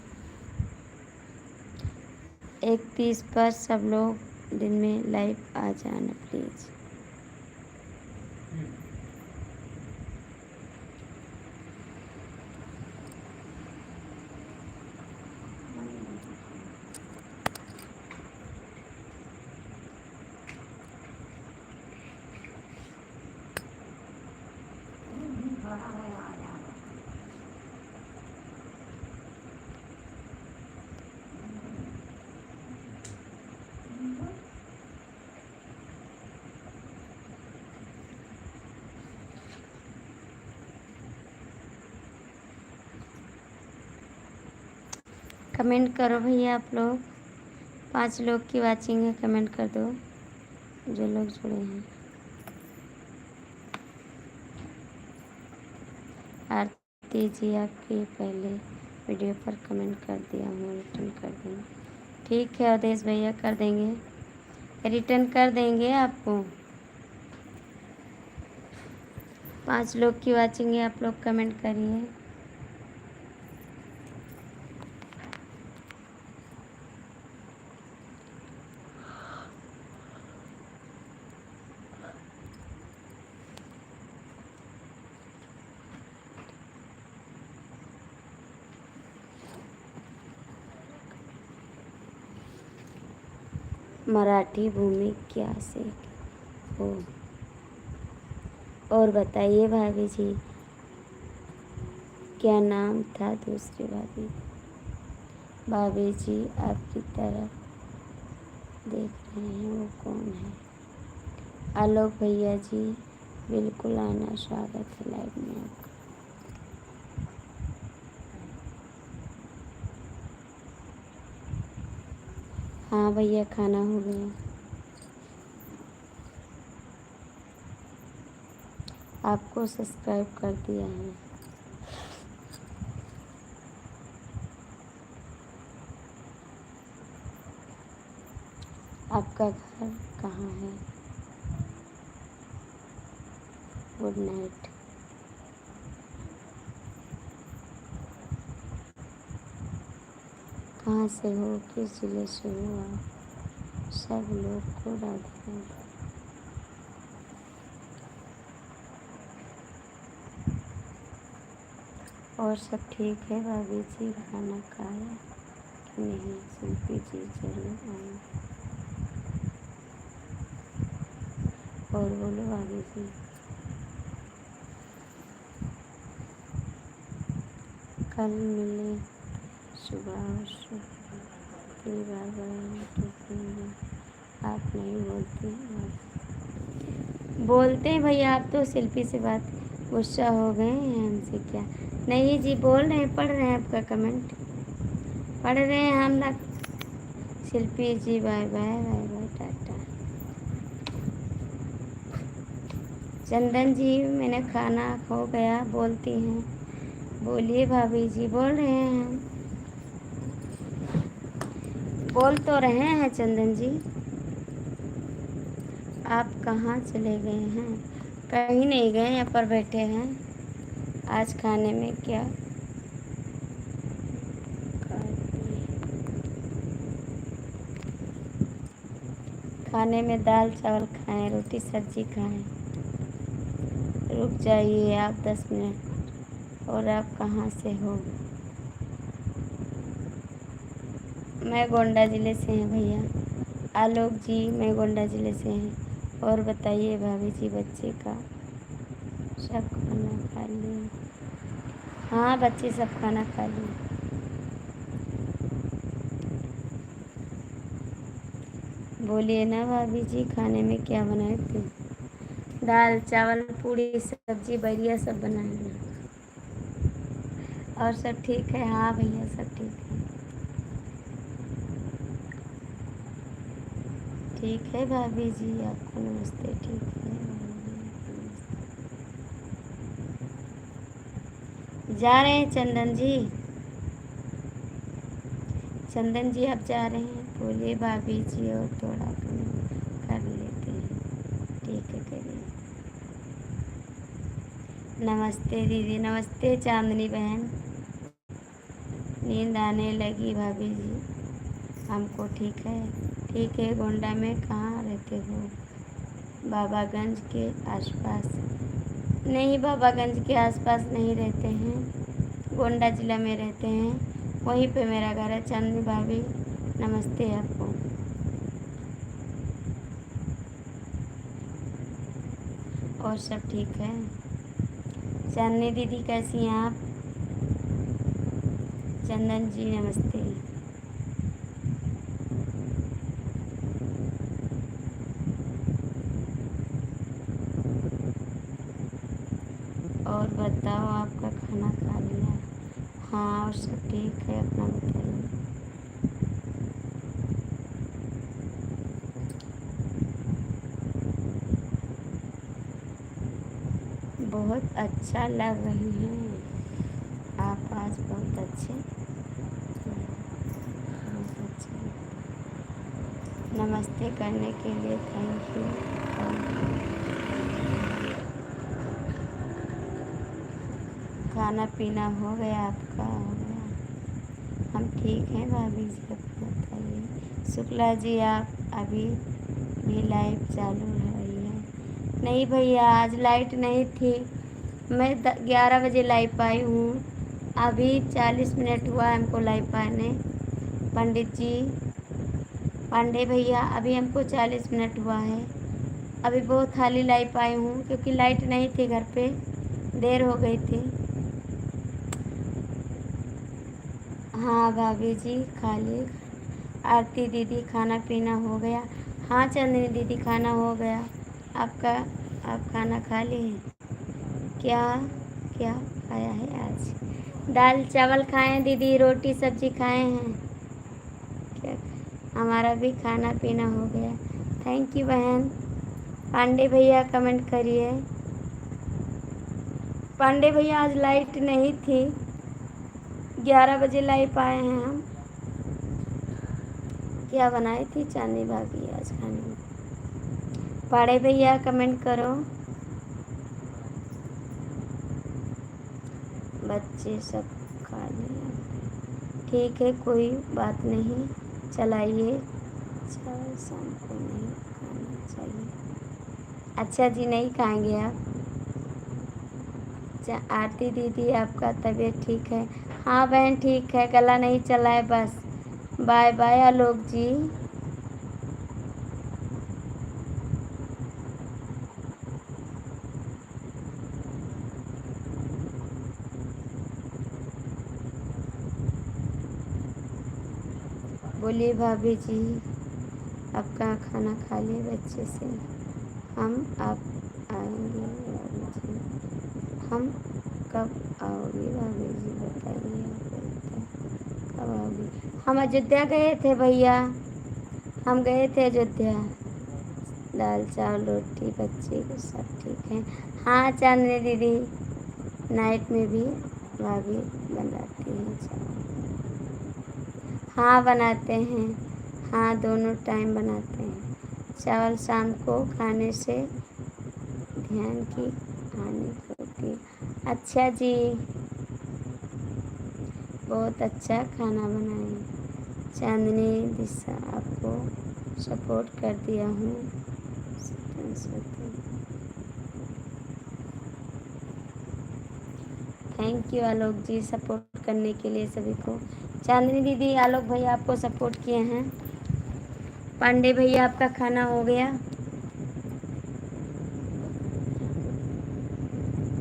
31 पर सब लोग दिन में लाइव आ जाना प्लीज़। कमेंट करो भैया आप लोग। 5 लोग की वाचिंग है, कमेंट कर दो जो लोग जुड़े हैं। आरती जी, आपके पहले वीडियो पर कमेंट कर दिया हूँ, रिटर्न कर देंगे। ठीक है अवधेश भैया, कर देंगे, रिटर्न कर देंगे आपको। 5 लोग की वाचिंग है, आप लोग कमेंट करिए। मराठी भूमि क्या से हो? और बताइए भाभी जी, क्या नाम था दूसरी भाभी? भाभी जी आपकी तरफ देख रहे हैं, वो कौन है? आलोक भैया जी, बिल्कुल आना, स्वागत है लाइव में आपका। हाँ भैया, खाना हो गया। आपको सब्सक्राइब कर दिया है। आपका घर कहाँ है? Good night. कहाँ से हो, किस जिले से हो आप? सब लोग को राधे राधे। और सब ठीक है भाभी जी, खाना खाया कि नहीं? शिल्पी जी जरूर आए। और बोलो भाभी जी। कल मिले सुबह आप नहीं बोलते। बोलते हैं भैया, आप तो शिल्पी से बात गुस्सा हो गए हैं हमसे क्या? नहीं जी, बोल रहे हैं, पढ़ रहे हैं आपका कमेंट, पढ़ रहे हैं हम ना। Shilpi ji bye bye, bye bye, tata. Chandan ji, मैंने खाना हो गया बोलती हैं। बोलिए भाभी जी, बोल रहे हैं हम, बोल तो रहे हैं चंदन जी। आप कहाँ चले गए हैं? कहीं नहीं गए, यहाँ पर बैठे हैं। आज खाने में क्या खाने में दाल चावल खाएं, रोटी सब्जी खाएं। रुक जाइए आप 10 मिनट। और आप कहाँ से हो? मैं गोंडा ज़िले से हैं भैया। आलोक जी, मैं गोंडा ज़िले से हैं। और बताइए भाभी जी, बच्चे का सब खाना खा लिए? हाँ, बच्चे सब खाना खा लिए। बोलिए ना भाभी जी, खाने में क्या बनाए थे? दाल चावल पूड़ी सब्जी बढ़िया सब बनाए हैं। और सब ठीक है? हाँ भैया सब ठीक है। ठीक है भाभी जी, आपको नमस्ते। ठीक है, जा रहे हैं चंदन जी। चंदन जी आप जा रहे हैं? बोलिए भाभी जी, और थोड़ा कम कर लेते हैं। ठीक है, करिए। नमस्ते दीदी। नमस्ते चांदनी बहन। नींद आने लगी भाभी जी हमको। ठीक है। ठीक है। गोंडा में कहाँ रहते हो? बाबागंज के आसपास? नहीं, बाबागंज के आसपास नहीं रहते हैं, गोंडा ज़िला में रहते हैं। वहीं पे मेरा घर है। चांदनी भाभी नमस्ते आपको। और सब ठीक है? चांदनी दीदी कैसी हैं आप? चंदन जी नमस्ते। और बताओ, आपका खाना खा लिया? हाँ, और सब ठीक है, अपना बताइए। बहुत अच्छा लग रही हैं आप आज, बहुत अच्छे। बहुत अच्छे। नमस्ते करने के लिए थैंक यू। खाना पीना हो गया आपका? हो गया। हम ठीक हैं भाभी जी, अपना बताइए। शुक्ला जी आप अभी भी लाइव चालू है भैया? नहीं भैया, आज लाइट नहीं थी। मैं 11 बजे लाइव आई हूँ। अभी 40 मिनट हुआ हमको लाइव पाने। पंडित जी, पांडे भैया, अभी हमको 40 मिनट हुआ है। अभी बहुत हाली लाइव आई हूँ क्योंकि लाइट नहीं थी घर पे, देर हो गई थी। हाँ भाभी जी खा ली। आरती दीदी खाना पीना हो गया? हाँ चंदनी दीदी खाना हो गया आपका। आप खाना खा लिए? क्या क्या खाया है आज? दाल चावल खाए हैं दीदी, रोटी सब्जी खाए हैं। क्या? हमारा भी खाना पीना हो गया। थैंक यू बहन। पांडे भैया कमेंट करिए। पांडे भैया आज लाइट नहीं थी, 11 बजे लाइट आए हैं हम। क्या बनाई थी चांदनी भाभी आज खाने में? पाड़े भैया कमेंट करो। बच्चे सब खा लिया? ठीक है, कोई बात नहीं, चलाइए। चाय शाम को नहीं खाना चाहिए? अच्छा जी, नहीं खाएंगे आप? आरती दीदी आपका तबीयत ठीक है? हाँ बहन ठीक है, गला नहीं चला है बस। बाय बाय आलोक जी। बोलिए भाभी जी, आपका खाना खा लिए बच्चे से? हम आप आएंगे भाभी जी? हम कब आओगे भाभी जी बताइए? कब आओगे? हम अयोध्या गए थे भैया, हम गए थे अयोध्या। दाल चावल रोटी, बच्चे को सब ठीक है? हाँ चांदनी दीदी, नाइट में भी भाभी बनाती हैं चावल? हाँ बनाते हैं। हाँ दोनों टाइम बनाते हैं चावल। शाम को खाने से ध्यान की हानि होती है। अच्छा जी, बहुत अच्छा खाना बनाए। चांदनी दिशा आपको सपोर्ट कर दिया हूँ। Thank you Alok ji, support करने के लिए सभी को। चांदनी दीदी, आलोक भैया आपको सपोर्ट किए हैं। पांडे भैया आपका खाना हो गया?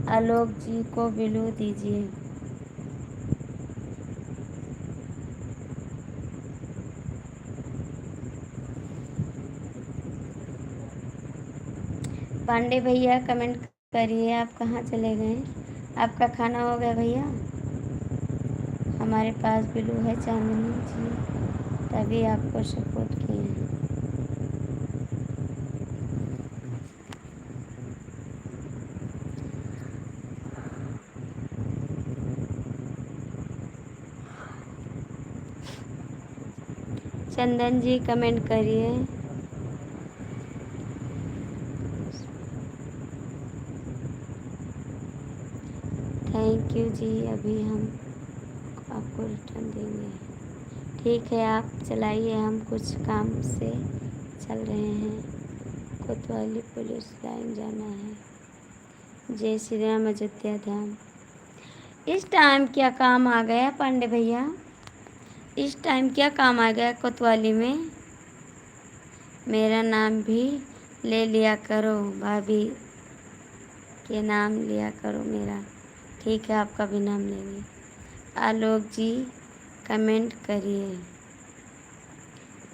आलोक जी को बिलू दीजिए। पांडे भैया कमेंट करिए, आप कहाँ चले गए? आपका खाना हो गया भैया? हमारे पास बिल्लू है चांदनी जी, तभी आपको सपोर्ट किए हैं। चंदन जी कमेंट करिए। थैंक यू जी, अभी हम आपको रिटर्न देंगे। ठीक है, आप चलाइए, हम कुछ काम से चल रहे हैं। कोतवाली पुलिस लाइन जाना है। जय श्री राम अयोध्या धाम। इस टाइम क्या काम आ गया पांडे भैया? इस टाइम क्या काम आ गया कोतवाली में? मेरा नाम भी ले लिया करो, भाभी के नाम लिया करो मेरा। ठीक है, आपका भी नाम लेंगे। आलोक जी कमेंट करिए।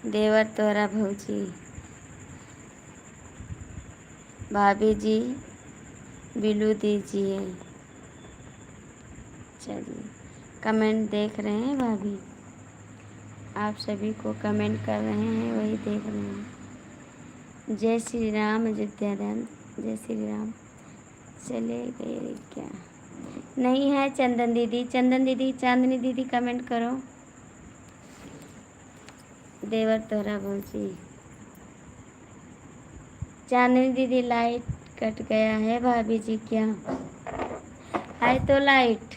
देवर तोरा भौजी, भाभी जी बिलू दीजिए। चलिए, कमेंट देख रहे हैं भाभी, आप सभी को कमेंट कर रहे हैं, वही देख रहे हैं। जय श्री राम अयोध्या धाम, जय श्री राम। चले गए क्या? नहीं है चंदन दीदी, चंदन दीदी, चांदनी दीदी कमेंट करो। देवर तोरा भौजी, चांदनी दीदी लाइट कट गया है भाभी जी क्या? है तो लाइट।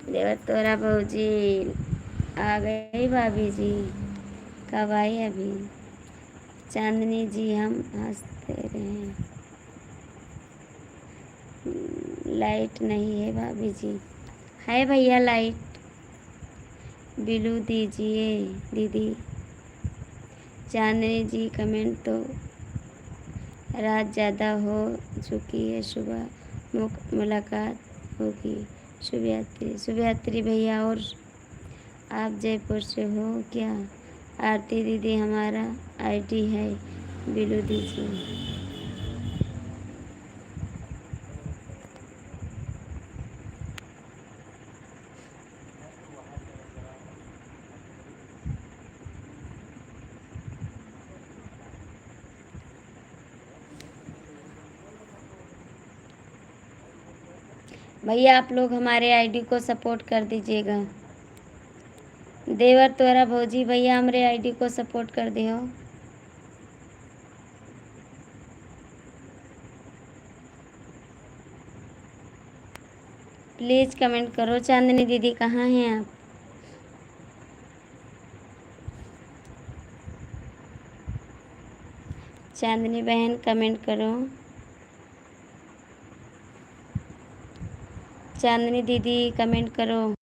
देवर तोरा भौजी आ गई भाभी जी, कब आई अभी? चांदनी जी हम हंसते रहे। लाइट नहीं है भाभी जी। है भैया लाइट, बिलू दीजिए दीदी। चांदनी जी कमेंट तो, रात ज़्यादा हो चुकी है, सुबह मुलाकात होगी। शुभयात्री, शुभयात्री भैया। और आप जयपुर से हो क्या? आरती दीदी हमारा आईडी है, बिलू दीजिए। भैया आप लोग हमारे आईडी को सपोर्ट कर दीजिएगा। देवर तोरा भौजी भैया हमारे आईडी को सपोर्ट कर दियो। प्लीज़ कमेंट करो। चांदनी दीदी कहाँ हैं आप? चांदनी बहन कमेंट करो। चांदनी दीदी कमेंट करो।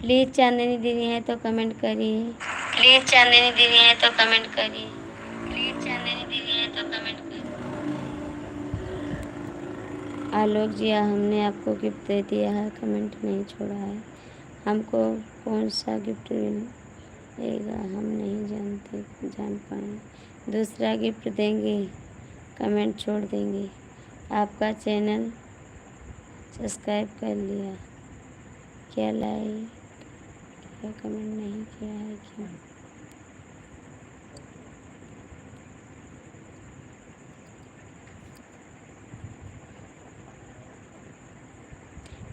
प्लीज़ चांदनी दीदी हैं तो कमेंट करिए। प्लीज़ चांदनी दीदी हैं तो कमेंट करिए। प्लीज़ चांदनी दीदी हैं तो कमेंट करिए। आलोक जी हमने आपको गिफ्ट दे दिया है, कमेंट नहीं छोड़ा है। हमको कौन सा गिफ्ट देगा हम नहीं जान पाए। दूसरा गिफ्ट देंगे, कमेंट छोड़ देंगे। आपका चैनल सब्सक्राइब कर लिया, क्या लाइक क्या कमेंट नहीं किया है क्यों?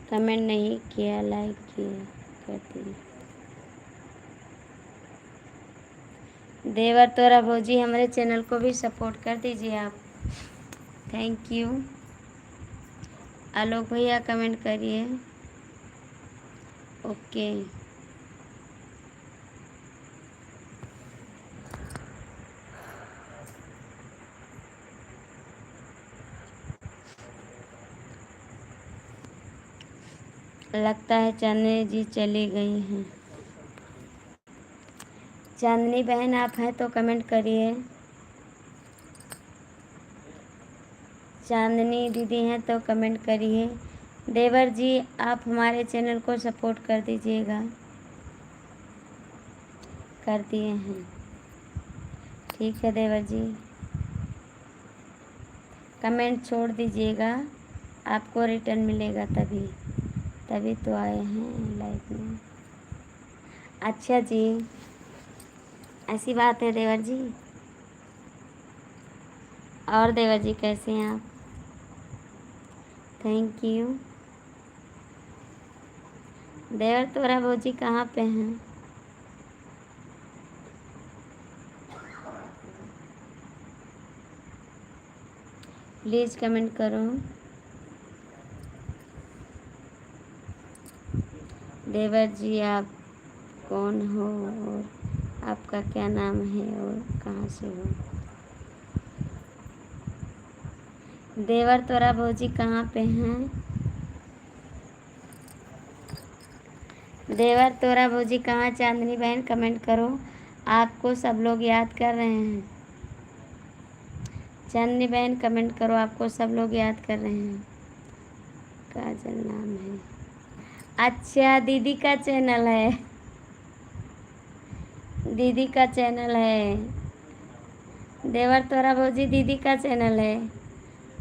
कमेंट नहीं किया, लाइक किया कर दिया। देवर तोरा भौजी हमारे चैनल को भी सपोर्ट कर दीजिए आप। Thank you. आलोक भैया कमेंट करिए। ओके। लगता है चांदनी जी चली गई हैं। चांदनी बहन आप हैं तो कमेंट करिए। चांदनी दीदी हैं तो कमेंट करिए। देवर जी आप हमारे चैनल को सपोर्ट कर दीजिएगा। कर दिए हैं, ठीक है देवर जी, कमेंट छोड़ दीजिएगा, आपको रिटर्न मिलेगा तभी तभी तो आए हैं लाइव में। अच्छा जी, ऐसी बात है देवर जी। और देवर जी कैसे हैं आप? Thank you. देवर तोरा भौजी कहाँ पे हैं? प्लीज़ कमेंट करो। देवर जी आप कौन हो और आपका क्या नाम है और कहाँ से हो? देवर तोरा भौजी कहाँ पे हैं? देवर तोरा भौजी कहाँ? चांदनी बहन कमेंट करो, आपको सब लोग याद कर रहे हैं। चांदनी बहन कमेंट करो, आपको सब लोग याद कर रहे हैं। काजल नाम है। अच्छा दीदी का चैनल है, दीदी का चैनल है। देवर तोरा भौजी दीदी का चैनल है।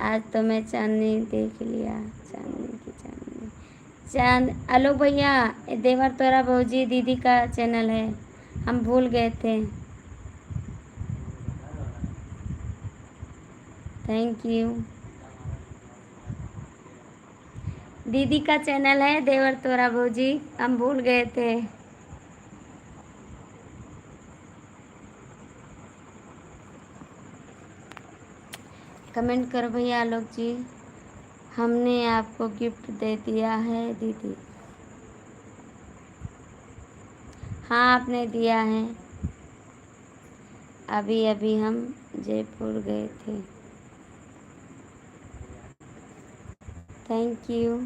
आज तो मैं चांदनी देख लिया, चांदनी की चांदनी चांद। आलोक भैया देवर तोरा भौजी दीदी का चैनल है, हम भूल गए थे। Thank you. दीदी का चैनल है देवर तोरा भौजी, हम भूल गए थे। कमेंट करो भैया आलोक जी। हमने आपको गिफ्ट दे दिया है दीदी। हाँ आपने दिया है, अभी अभी हम जयपुर गए थे। Thank you.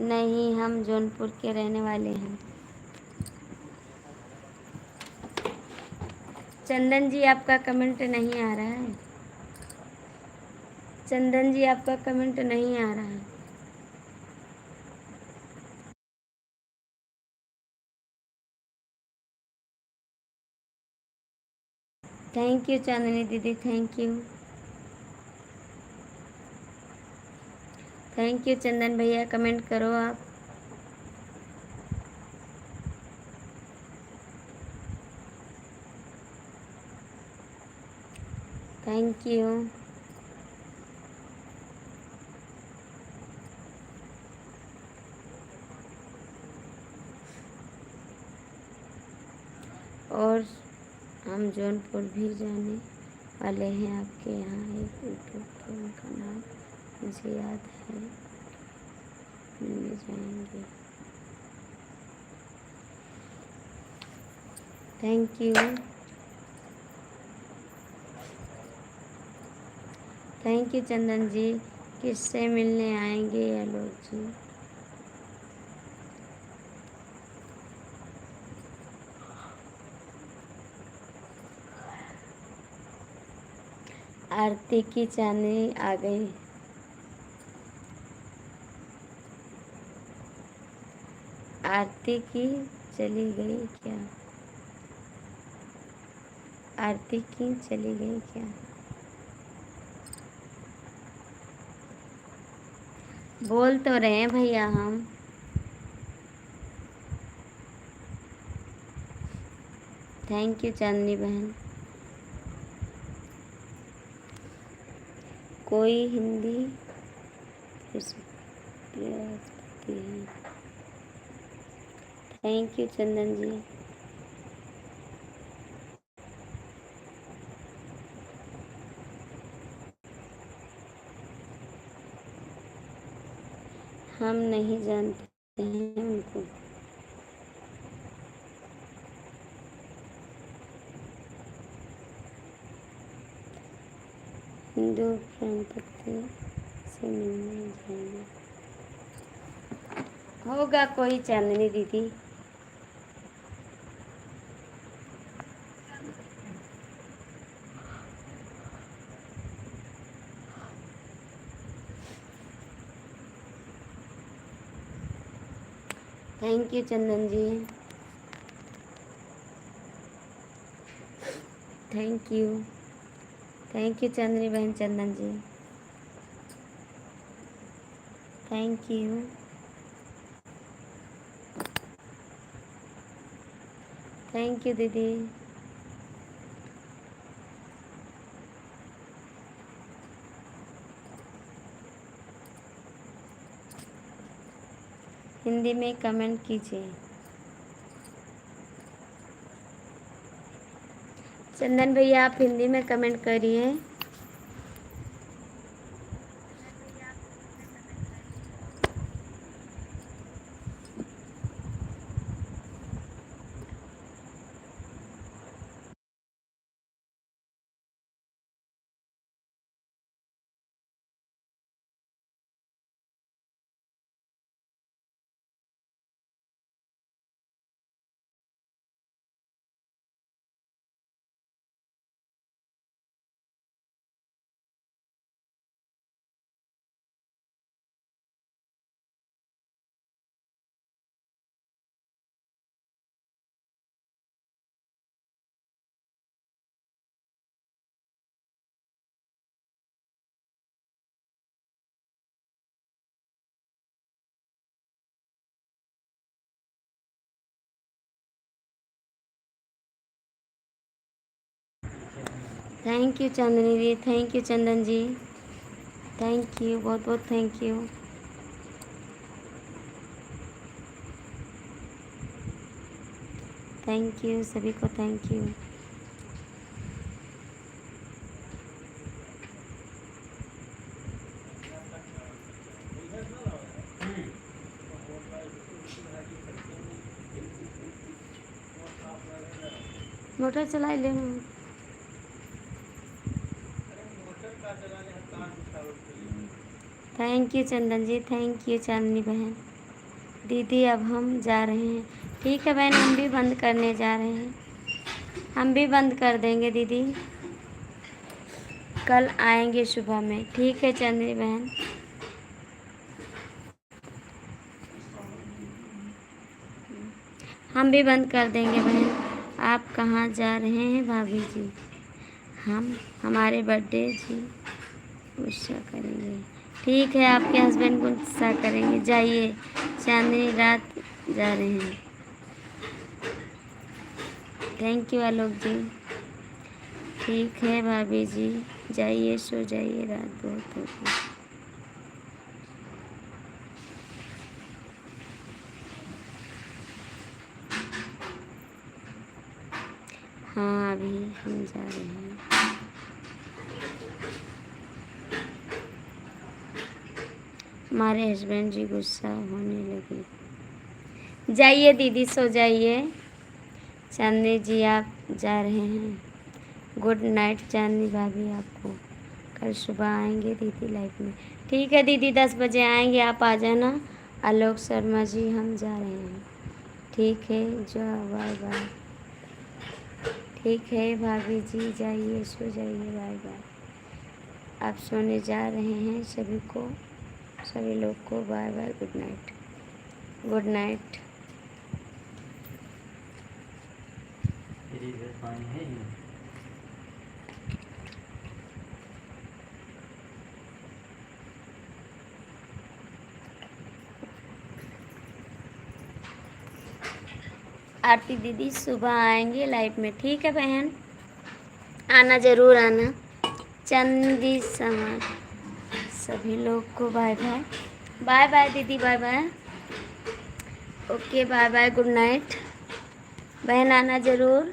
नहीं हम जौनपुर के रहने वाले हैं। चंदन जी आपका कमेंट नहीं आ रहा है, चंदन जी आपका कमेंट नहीं आ रहा है। थैंक यू चांदनी दीदी, thank you. Thank you Chandan भैया, कमेंट करो आप। Thank you. और हम जौनपुर भी जाने वाले हैं आपके यहाँ। एक यूट्यूब के उनका नाम मुझे याद है, मिलने जाएंगे। Thank you. Thank you Chandan जी। किससे मिलने आएंगे आलोक जी? आरती की चांदनी आ गई। आरती की चली गई क्या? आरती की चली गई क्या? बोल तो रहे हैं भैया हम। थैंक यू चांदनी बहन। कोई हिंदी बृहस्पति है। थैंक यू चंदन जी। हम नहीं जानते हैं उनको। हिंदू प्रेम पत्र से मिलने जाएंगे। होगा कोई चांदनी दीदी। Thank you Chandan ji, thank you, thank you Chandri बहन चंदन जी, थैंक यू। थैंक यू दीदी। हिंदी में कमेंट कीजिए। चंदन भैया आप हिंदी में कमेंट करिए। Thank you Chandni ji, thank you Chandan ji, thank you, बहुत बहुत थैंक यू। थैंक यू सभी को, थैंक यू। मोटर चला ले। Thank you Chandan ji, thank you Chandni बहन। दीदी अब हम जा रहे हैं। ठीक है बहन, हम भी बंद करने जा रहे हैं, हम भी बंद कर देंगे दीदी, कल आएंगे सुबह में। ठीक है चांदनी बहन। हम भी बंद कर देंगे बहन। आप कहाँ जा रहे हैं भाभी जी? हम हमारे बर्थडे जी गुस्सा करेंगे। ठीक है, आपके हस्बैंड को गुस्सा करेंगे। जाइए, चांदनी रात जा रहे हैं। थैंक यू आलोक जी। ठीक है भाभी जी, जाइए, सो जाइए, रात बहुत हो गई। हाँ अभी हम जा रहे हैं। हमारे हस्बैंड जी गुस्सा होने लगे। जाइए दीदी, सो जाइए। चांदनी जी आप जा रहे हैं। गुड नाइट चांदनी भाभी, आपको कल सुबह आएंगे दीदी लाइफ में। ठीक है दीदी, 10 बजे आएंगे, आप आ जाना। आलोक शर्मा जी हम जा रहे हैं। ठीक है, जाओ, बाय बाय। ठीक है भाभी जी, जाइए, सो जाइए, बाय बाय। आप सोने जा रहे हैं, सभी को, सभी लोग को bye bye, good night, good night. Aarti दीदी सुबह आएंगे लाइफ में। ठीक है बहन, आना, ज़रूर आना। चंदी समाज सभी लोग को बाय बाय, बाय बाय दीदी, bye bye. Okay bye bye, good night. बहन आना ज़रूर।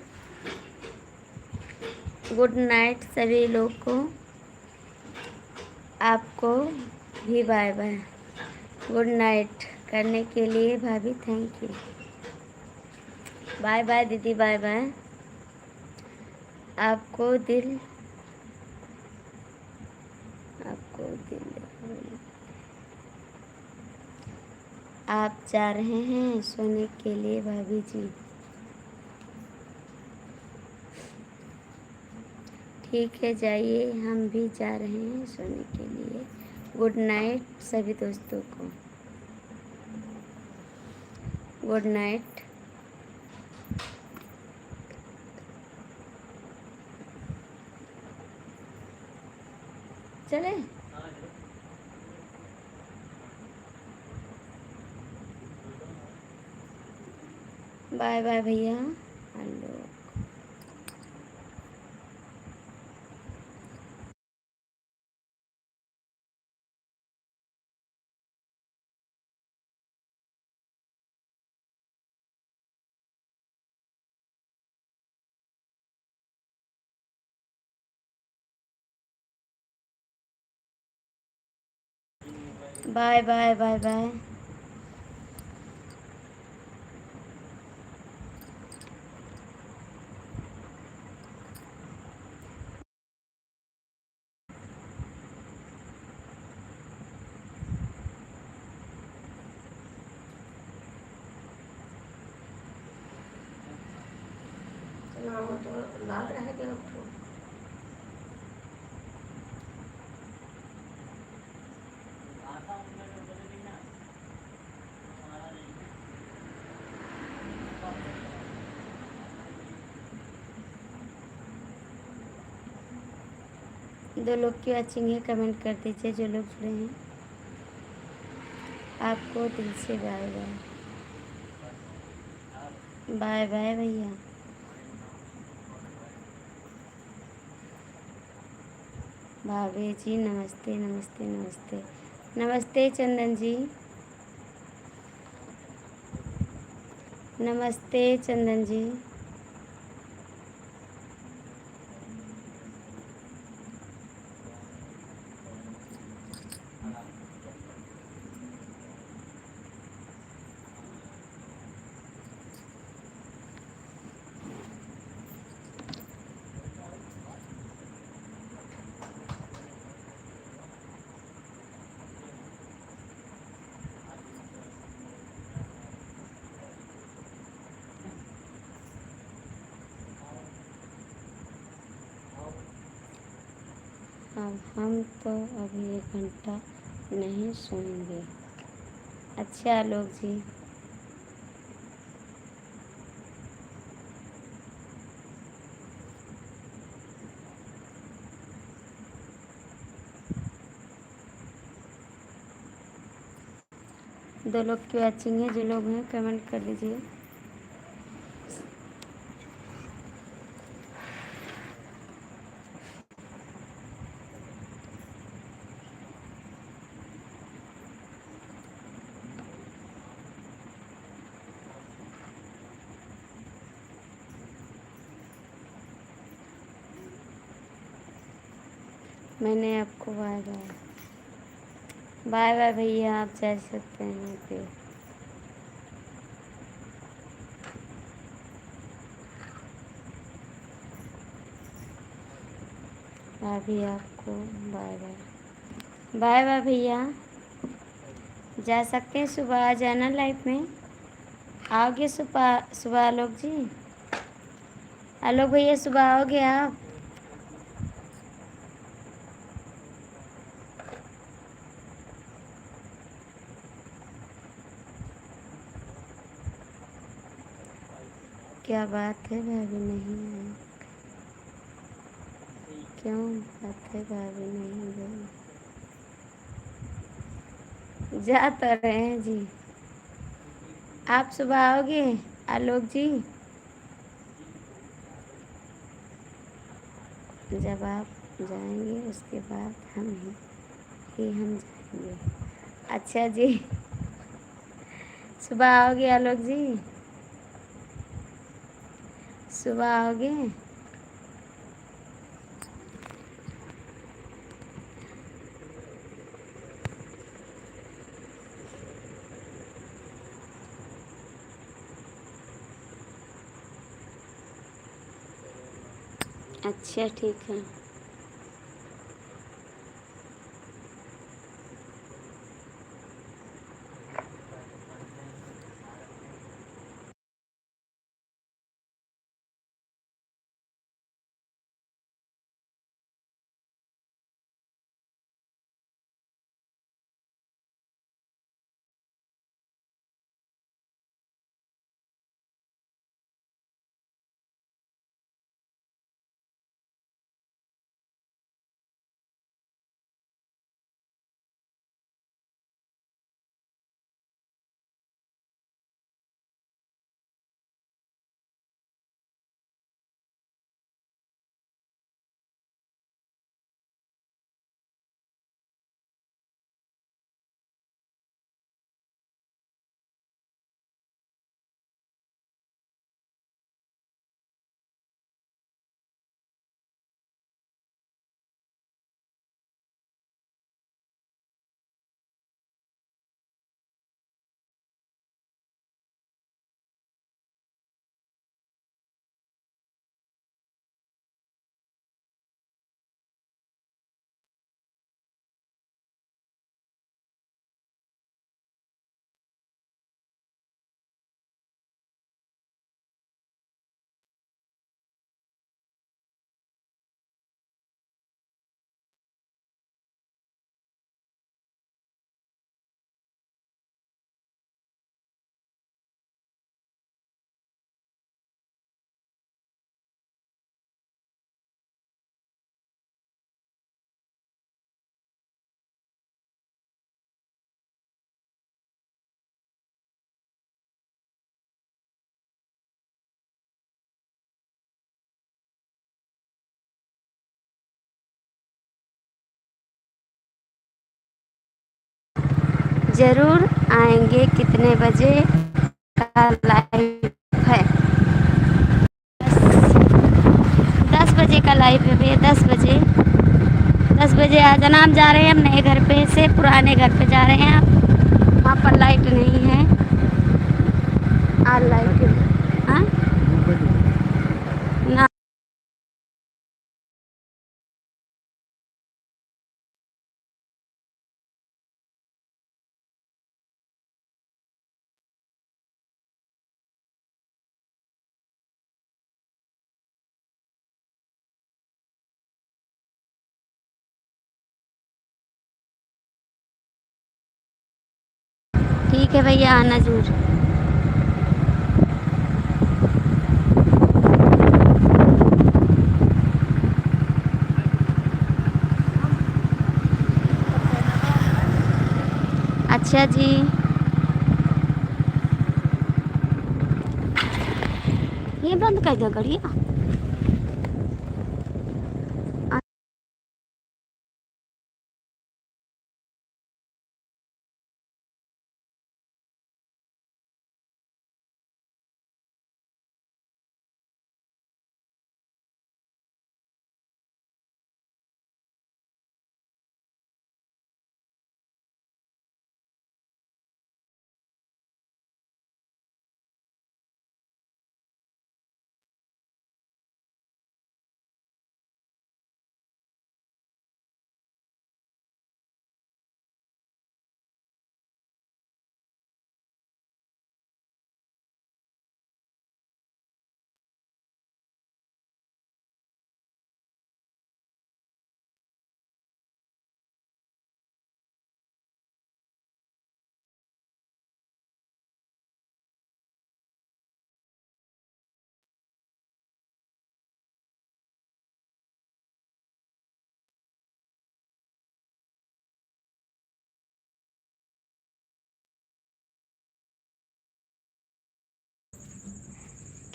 गुड नाइट सभी लोग को, आपको भी बाय बाय। गुड नाइट करने के लिए भाभी थैंक यू। बाय बाय दीदी, बाय बाय। आपको दिल आप जा रहे हैं सोने के लिए भाभी जी। ठीक है, जाइए, हम भी जा रहे हैं सोने के लिए। गुड नाइट सभी दोस्तों को। Good night. चले बाय बाय भैया। Hello. Bye bye bye bye. तो लाग रहा है कि दो लोग की वॉचिंग है, कमेंट कर दीजिए जो लोग जुड़े हैं। आपको दिल से बाय बाय। बाय बाय भैया। भाभी जी नमस्ते नमस्ते नमस्ते। नमस्ते चंदन जी। नमस्ते चंदन जी। अब हम तो अभी 1 घंटा नहीं सोएंगे। अच्छा आलोक जी। दो लोग की वॉचिंग है, जो लोग हैं कमेंट कर लीजिए। मैंने आपको बाय बाय। बाय बाय भैया, आप जा सकते हैं यहाँ पे। भाभी आपको बाय बाय। बाय बाय भैया, जा सकते हैं। सुबह आ जाना लाइफ में। आओगे सुबह? सुबह आलोक जी, आलोक भैया सुबह आओगे आप? क्या बात है भाभी नहीं आई? क्यों बात है भाभी नहीं गई? जा तो रहे हैं जी। आप सुबह आओगे आलोक जी? जब आप जाएंगे उसके बाद हम जाएंगे। अच्छा जी। सुबह आओगे आलोक जी? सुबह आओगे? अच्छा ठीक है। ज़रूर आएंगे। कितने बजे का लाइव है? 10 बजे का लाइव है भैया, 10 बजे। 10 बजे आ जाना। हम जा रहे हैं, हम नए घर पे से पुराने घर पे जा रहे हैं। वहाँ पर लाइट नहीं है। लाइट हाँ ना। ठीक है भैया, आना जरूर। अच्छा जी। ये बंद कर दो घड़िया।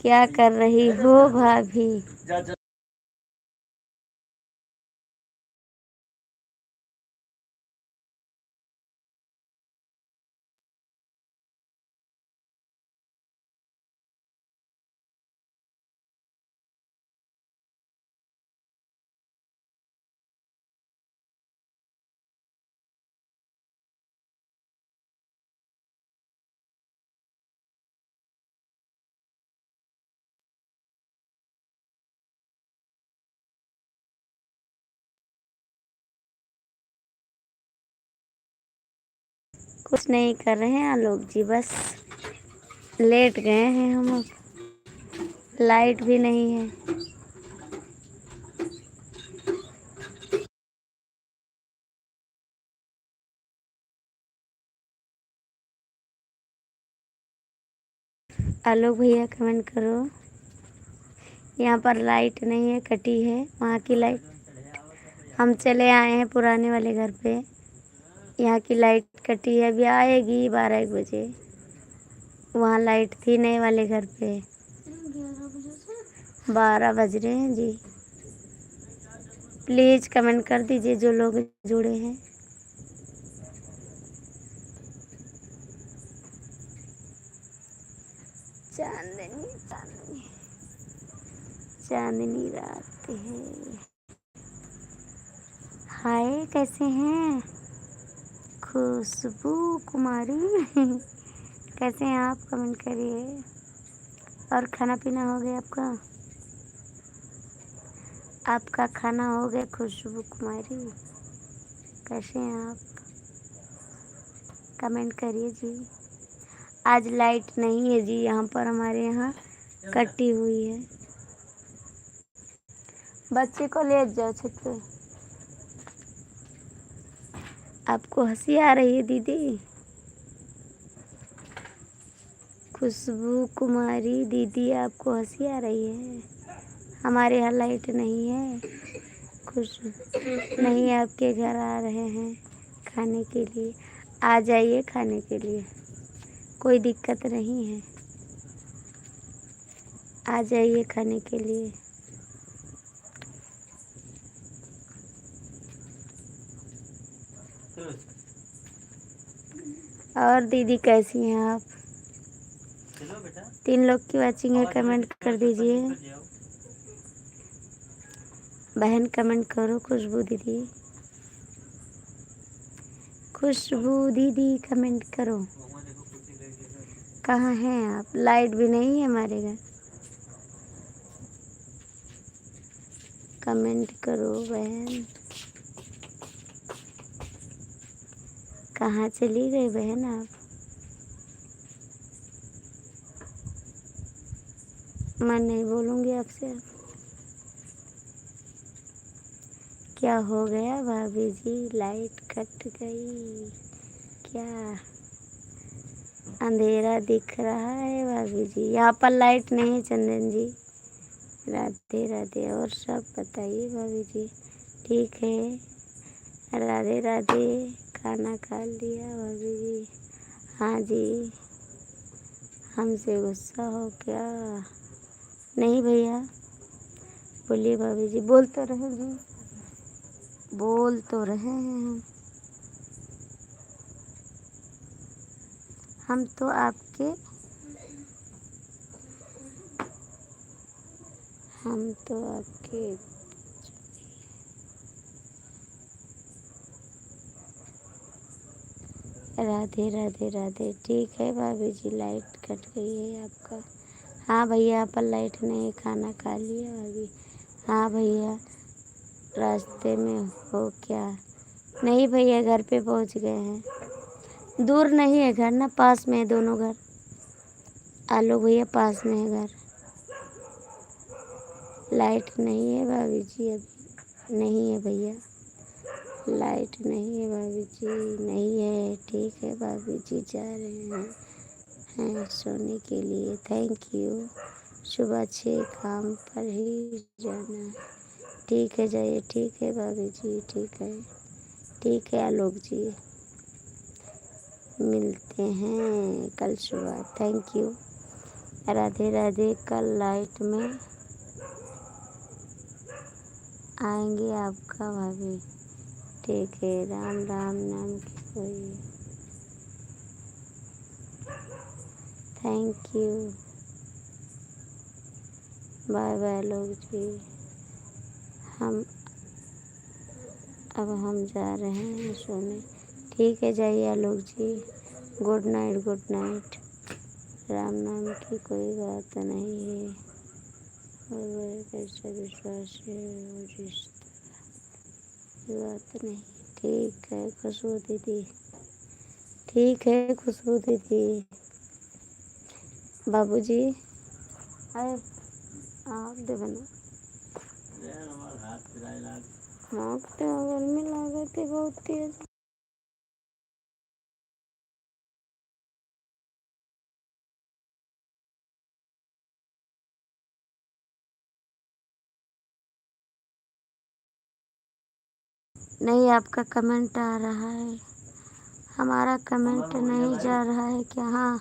क्या कर रही हो भाभी? कुछ नहीं कर रहे हैं आलोक जी, बस लेट गए हैं हम अब। लाइट भी नहीं है। आलोक भैया कमेंट करो। यहाँ पर लाइट नहीं है, कटी है वहाँ की लाइट। हम चले आए हैं पुराने वाले घर पे। यहाँ की लाइट कटी है, अभी आएगी 12 1 बजे। वहाँ लाइट थी नए वाले घर पे। 12 बज रहे हैं जी। प्लीज़ कमेंट कर दीजिए जो लोग जुड़े हैं। चांदनी चांदनी चांदनी रात है। हाय, कैसे हैं खुशबू कुमारी? कैसे हैं आप? कमेंट करिए। और खाना पीना हो गया आपका? आपका खाना हो गया खुशबू कुमारी? कैसे हैं आप? कमेंट करिए जी। आज लाइट नहीं है जी, यहाँ पर हमारे यहाँ कटी हुई है। बच्चे को ले जाओ छत पे। आपको हंसी आ रही है दीदी? खुशबू कुमारी दीदी, आपको हंसी आ रही है? हमारे यहाँ लाइट नहीं है। खुश नहीं, आपके घर आ रहे हैं खाने के लिए। आ जाइए खाने के लिए, कोई दिक्कत नहीं है। आ जाइए खाने के लिए। और दीदी कैसी हैं आप? 3 लोग की वाचिंग है, कमेंट कर दीजिए। बहन कमेंट करो, खुशबू दीदी। खुशबू दीदी कमेंट करो। कहाँ हैं आप? लाइट भी नहीं है हमारे घर। कमेंट करो बहन। कहाँ चली गई बहन आप? मैं नहीं बोलूँगी आपसे। क्या हो गया भाभी जी, लाइट कट गई क्या? अंधेरा दिख रहा है भाभी जी। यहाँ पर लाइट नहीं है चंदन जी। राधे राधे। और सब बताइए भाभी जी, ठीक है? राधे राधे। खाना खा लिया भाभी जी? हाँ जी। हमसे गुस्सा हो क्या? नहीं भैया। बोलिए भाभी जी। बोल तो रहे जी, बोल तो रहे हैं हम तो आपके। हम तो आपके। राधे राधे राधे। ठीक है भाभी जी, लाइट कट गई है आपका। हाँ भैया, पर लाइट नहीं, खाना खा लिया भाभी? हाँ भैया। रास्ते में हो क्या? नहीं भैया, घर पे पहुंच गए हैं। दूर नहीं है घर ना, पास में है दोनों घर। आलोक भैया पास में है घर। लाइट नहीं है भाभी जी अभी। नहीं है भैया, लाइट नहीं है भाभी जी, नहीं है। ठीक है भाभी जी, जा रहे हैं सोने के लिए। Thank you. सुबह 6 काम पर ही जाना है। ठीक है, जाइए। ठीक है भाभी जी, ठीक है। ठीक है आलोक जी, मिलते हैं कल सुबह। Thank you. राधे राधे। कल लाइट में आएंगे आपका भाभी। ठीक है। राम राम नाम की कोई। Thank you. बाय बाय लोग जी। हम अब हम जा रहे हैं सोने। ठीक है, जाइए Alok ji. Good night, good night. Ram नाम की कोई बात नहीं है, और वह कैसा विश्वास है और रिश्ता की बात नहीं। ठीक है खुशबू दीदी। ठीक है खुशबू दीदी। बाबूजी आए आप दे बना हाँकते हो, गर्मी लागत है बहुत तेज। नहीं, आपका कमेंट आ रहा है, हमारा कमेंट नहीं जा रहा है क्या? हाँ।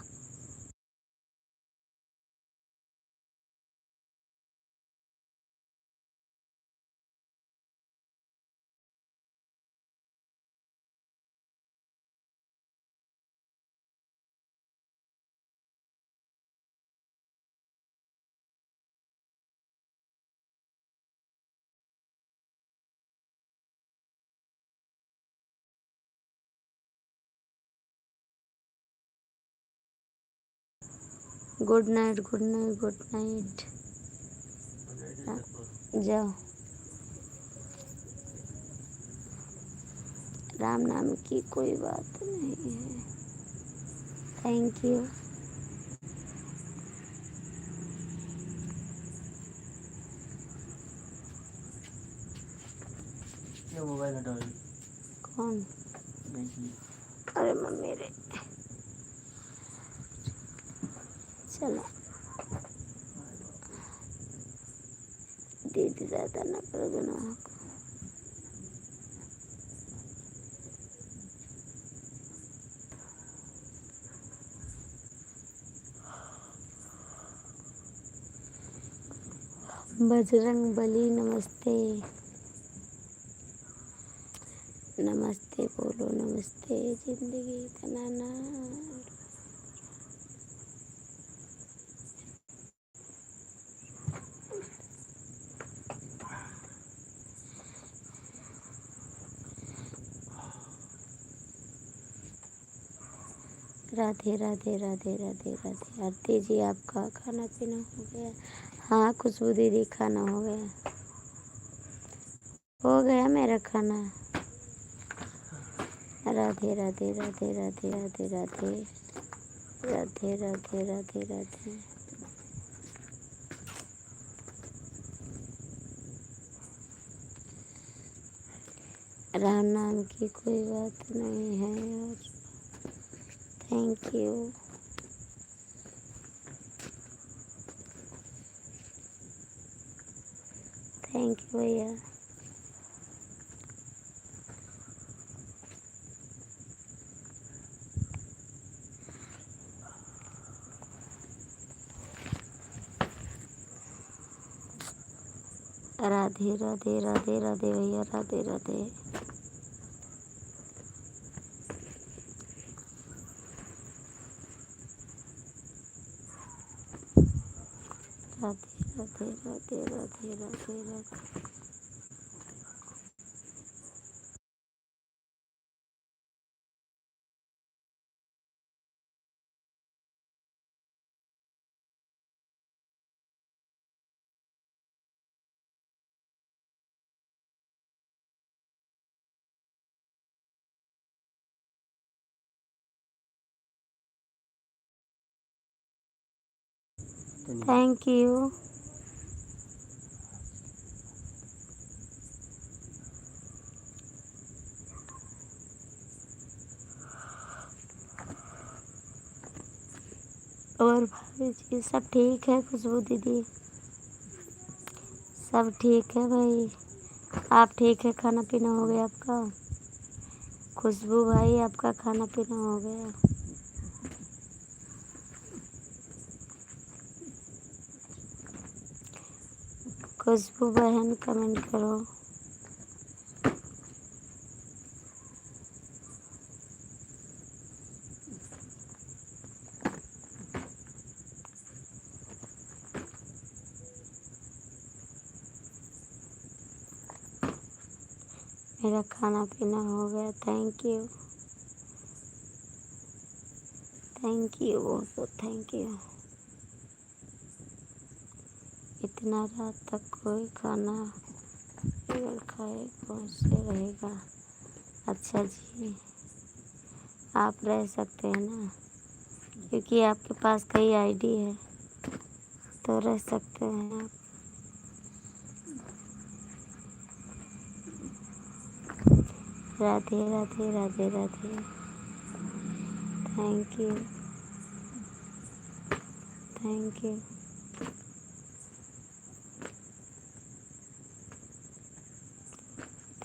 Good night, good night, good night. जाओ। राम नाम की कोई बात नहीं है। Thank you. ये मोबाइल हटाओ। कौन? अरे मम्मी रे, चलो। दीदी ज़्यादा न करो गुनाह को। बजरंग बली नमस्ते। नमस्ते बोलो नमस्ते जिंदगी का नाना। राधे राधे राधे राधे राधे। आरती जी आपका खाना पीना हो गया? हाँ खुशबू दीदी खाना हो गया। हो गया मेरा खाना। राधे राधे राधे राधे राधे राधे राधे राधे राधे राधे। राम नाम की कोई बात नहीं है और थैंक यू। थैंक यू भैया। राधे राधे राधे राधे भैया। राधे राधे। राधे राधे राधे राधे राधे राधे। Thank you. और भाभी जी सब ठीक है? खुशबू दीदी सब ठीक है भाई? आप ठीक है? खाना पीना हो गया आपका? खुशबू भाई आपका खाना पीना हो गया? खुशबू बहन कमेंट करो। मेरा खाना पीना हो गया। Thank you. थैंक यू बहुत बहुत थैंक यू। इतना रात तक कोई खाना बगैर खाए कौन से रहेगा? अच्छा जी आप रह सकते हैं ना, क्योंकि आपके पास कई आईडी है तो रह सकते हैं आप। Radhe Radhe Radhe Radhe. Thank you. Thank you.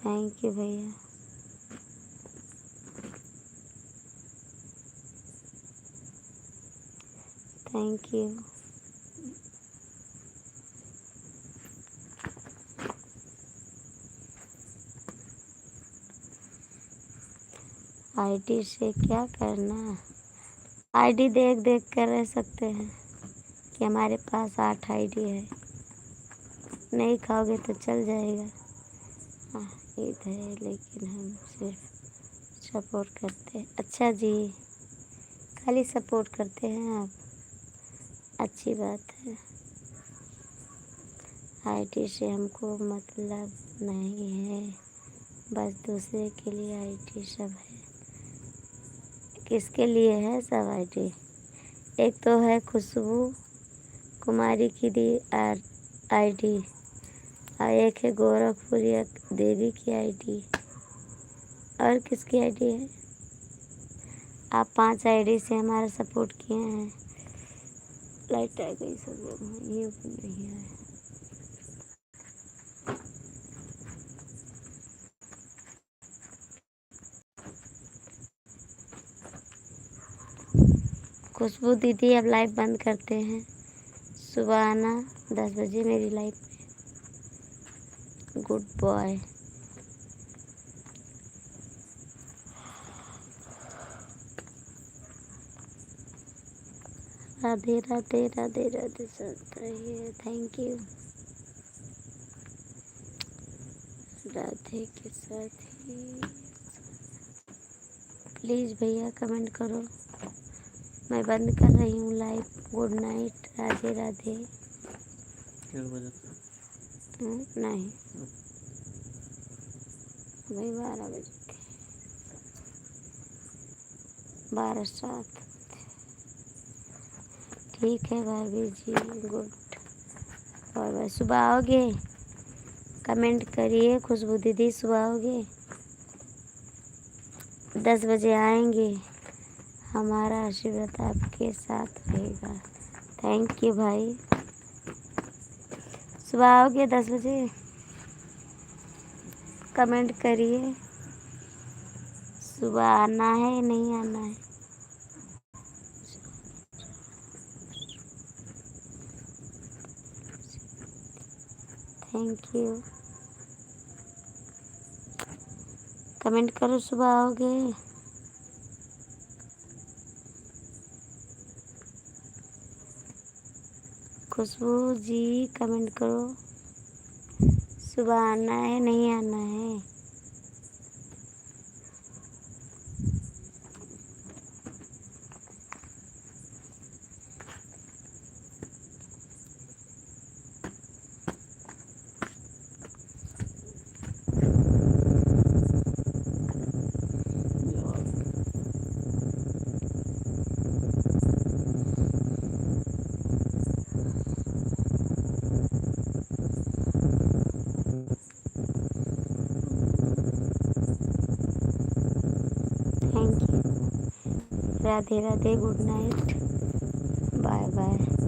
Thank you भैया। Thank you. आईडी से क्या करना? आईडी देख देख कर रह सकते हैं कि हमारे पास 8 आईडी है। नहीं खाओगे तो चल जाएगा। हाँ ईद है लेकिन हम सिर्फ सपोर्ट करते हैं। अच्छा जी खाली सपोर्ट करते हैं आप? अच्छी बात है। आईडी से हमको मतलब नहीं है, बस दूसरे के लिए आईडी सब है। किसके लिए है सब आईडी? एक तो है खुशबू कुमारी की दी आईडी और एक है गोरखपुरिया देवी की आईडी। और किसकी आईडी है? आप 5 आईडी से हमारा सपोर्ट किए हैं। लाइट आ गई सब लोग ये नहीं है। खुशबू दीदी अब लाइव बंद करते हैं। सुबह आना 10 बजे मेरी लाइव में। Good boy. राधे राधे राधे राधे सुनते रहिए। Thank you. राधे के साथ ही प्लीज़ भैया कमेंट करो। मैं बंद कर रही हूँ live. Good night. Radhe Radhe. नहीं, भाई 12 बजे के 12:07। ठीक है भाभी जी, गुड। और सुबह आओगे? कमेंट करिए। खुशबू दीदी सुबह आओगे? 10 बजे आएंगे। हमारा आशीर्वाद आपके साथ रहेगा। थैंक यू भाई। सुबह आओगे 10 बजे? कमेंट करिए। सुबह आना है नहीं आना है? Thank you. कमेंट करो सुबह आओगे? खुशबू जी कमेंट करो। सुबह आना है नहीं आना है? Thank you. Radhe Radhe. Good night. Bye bye.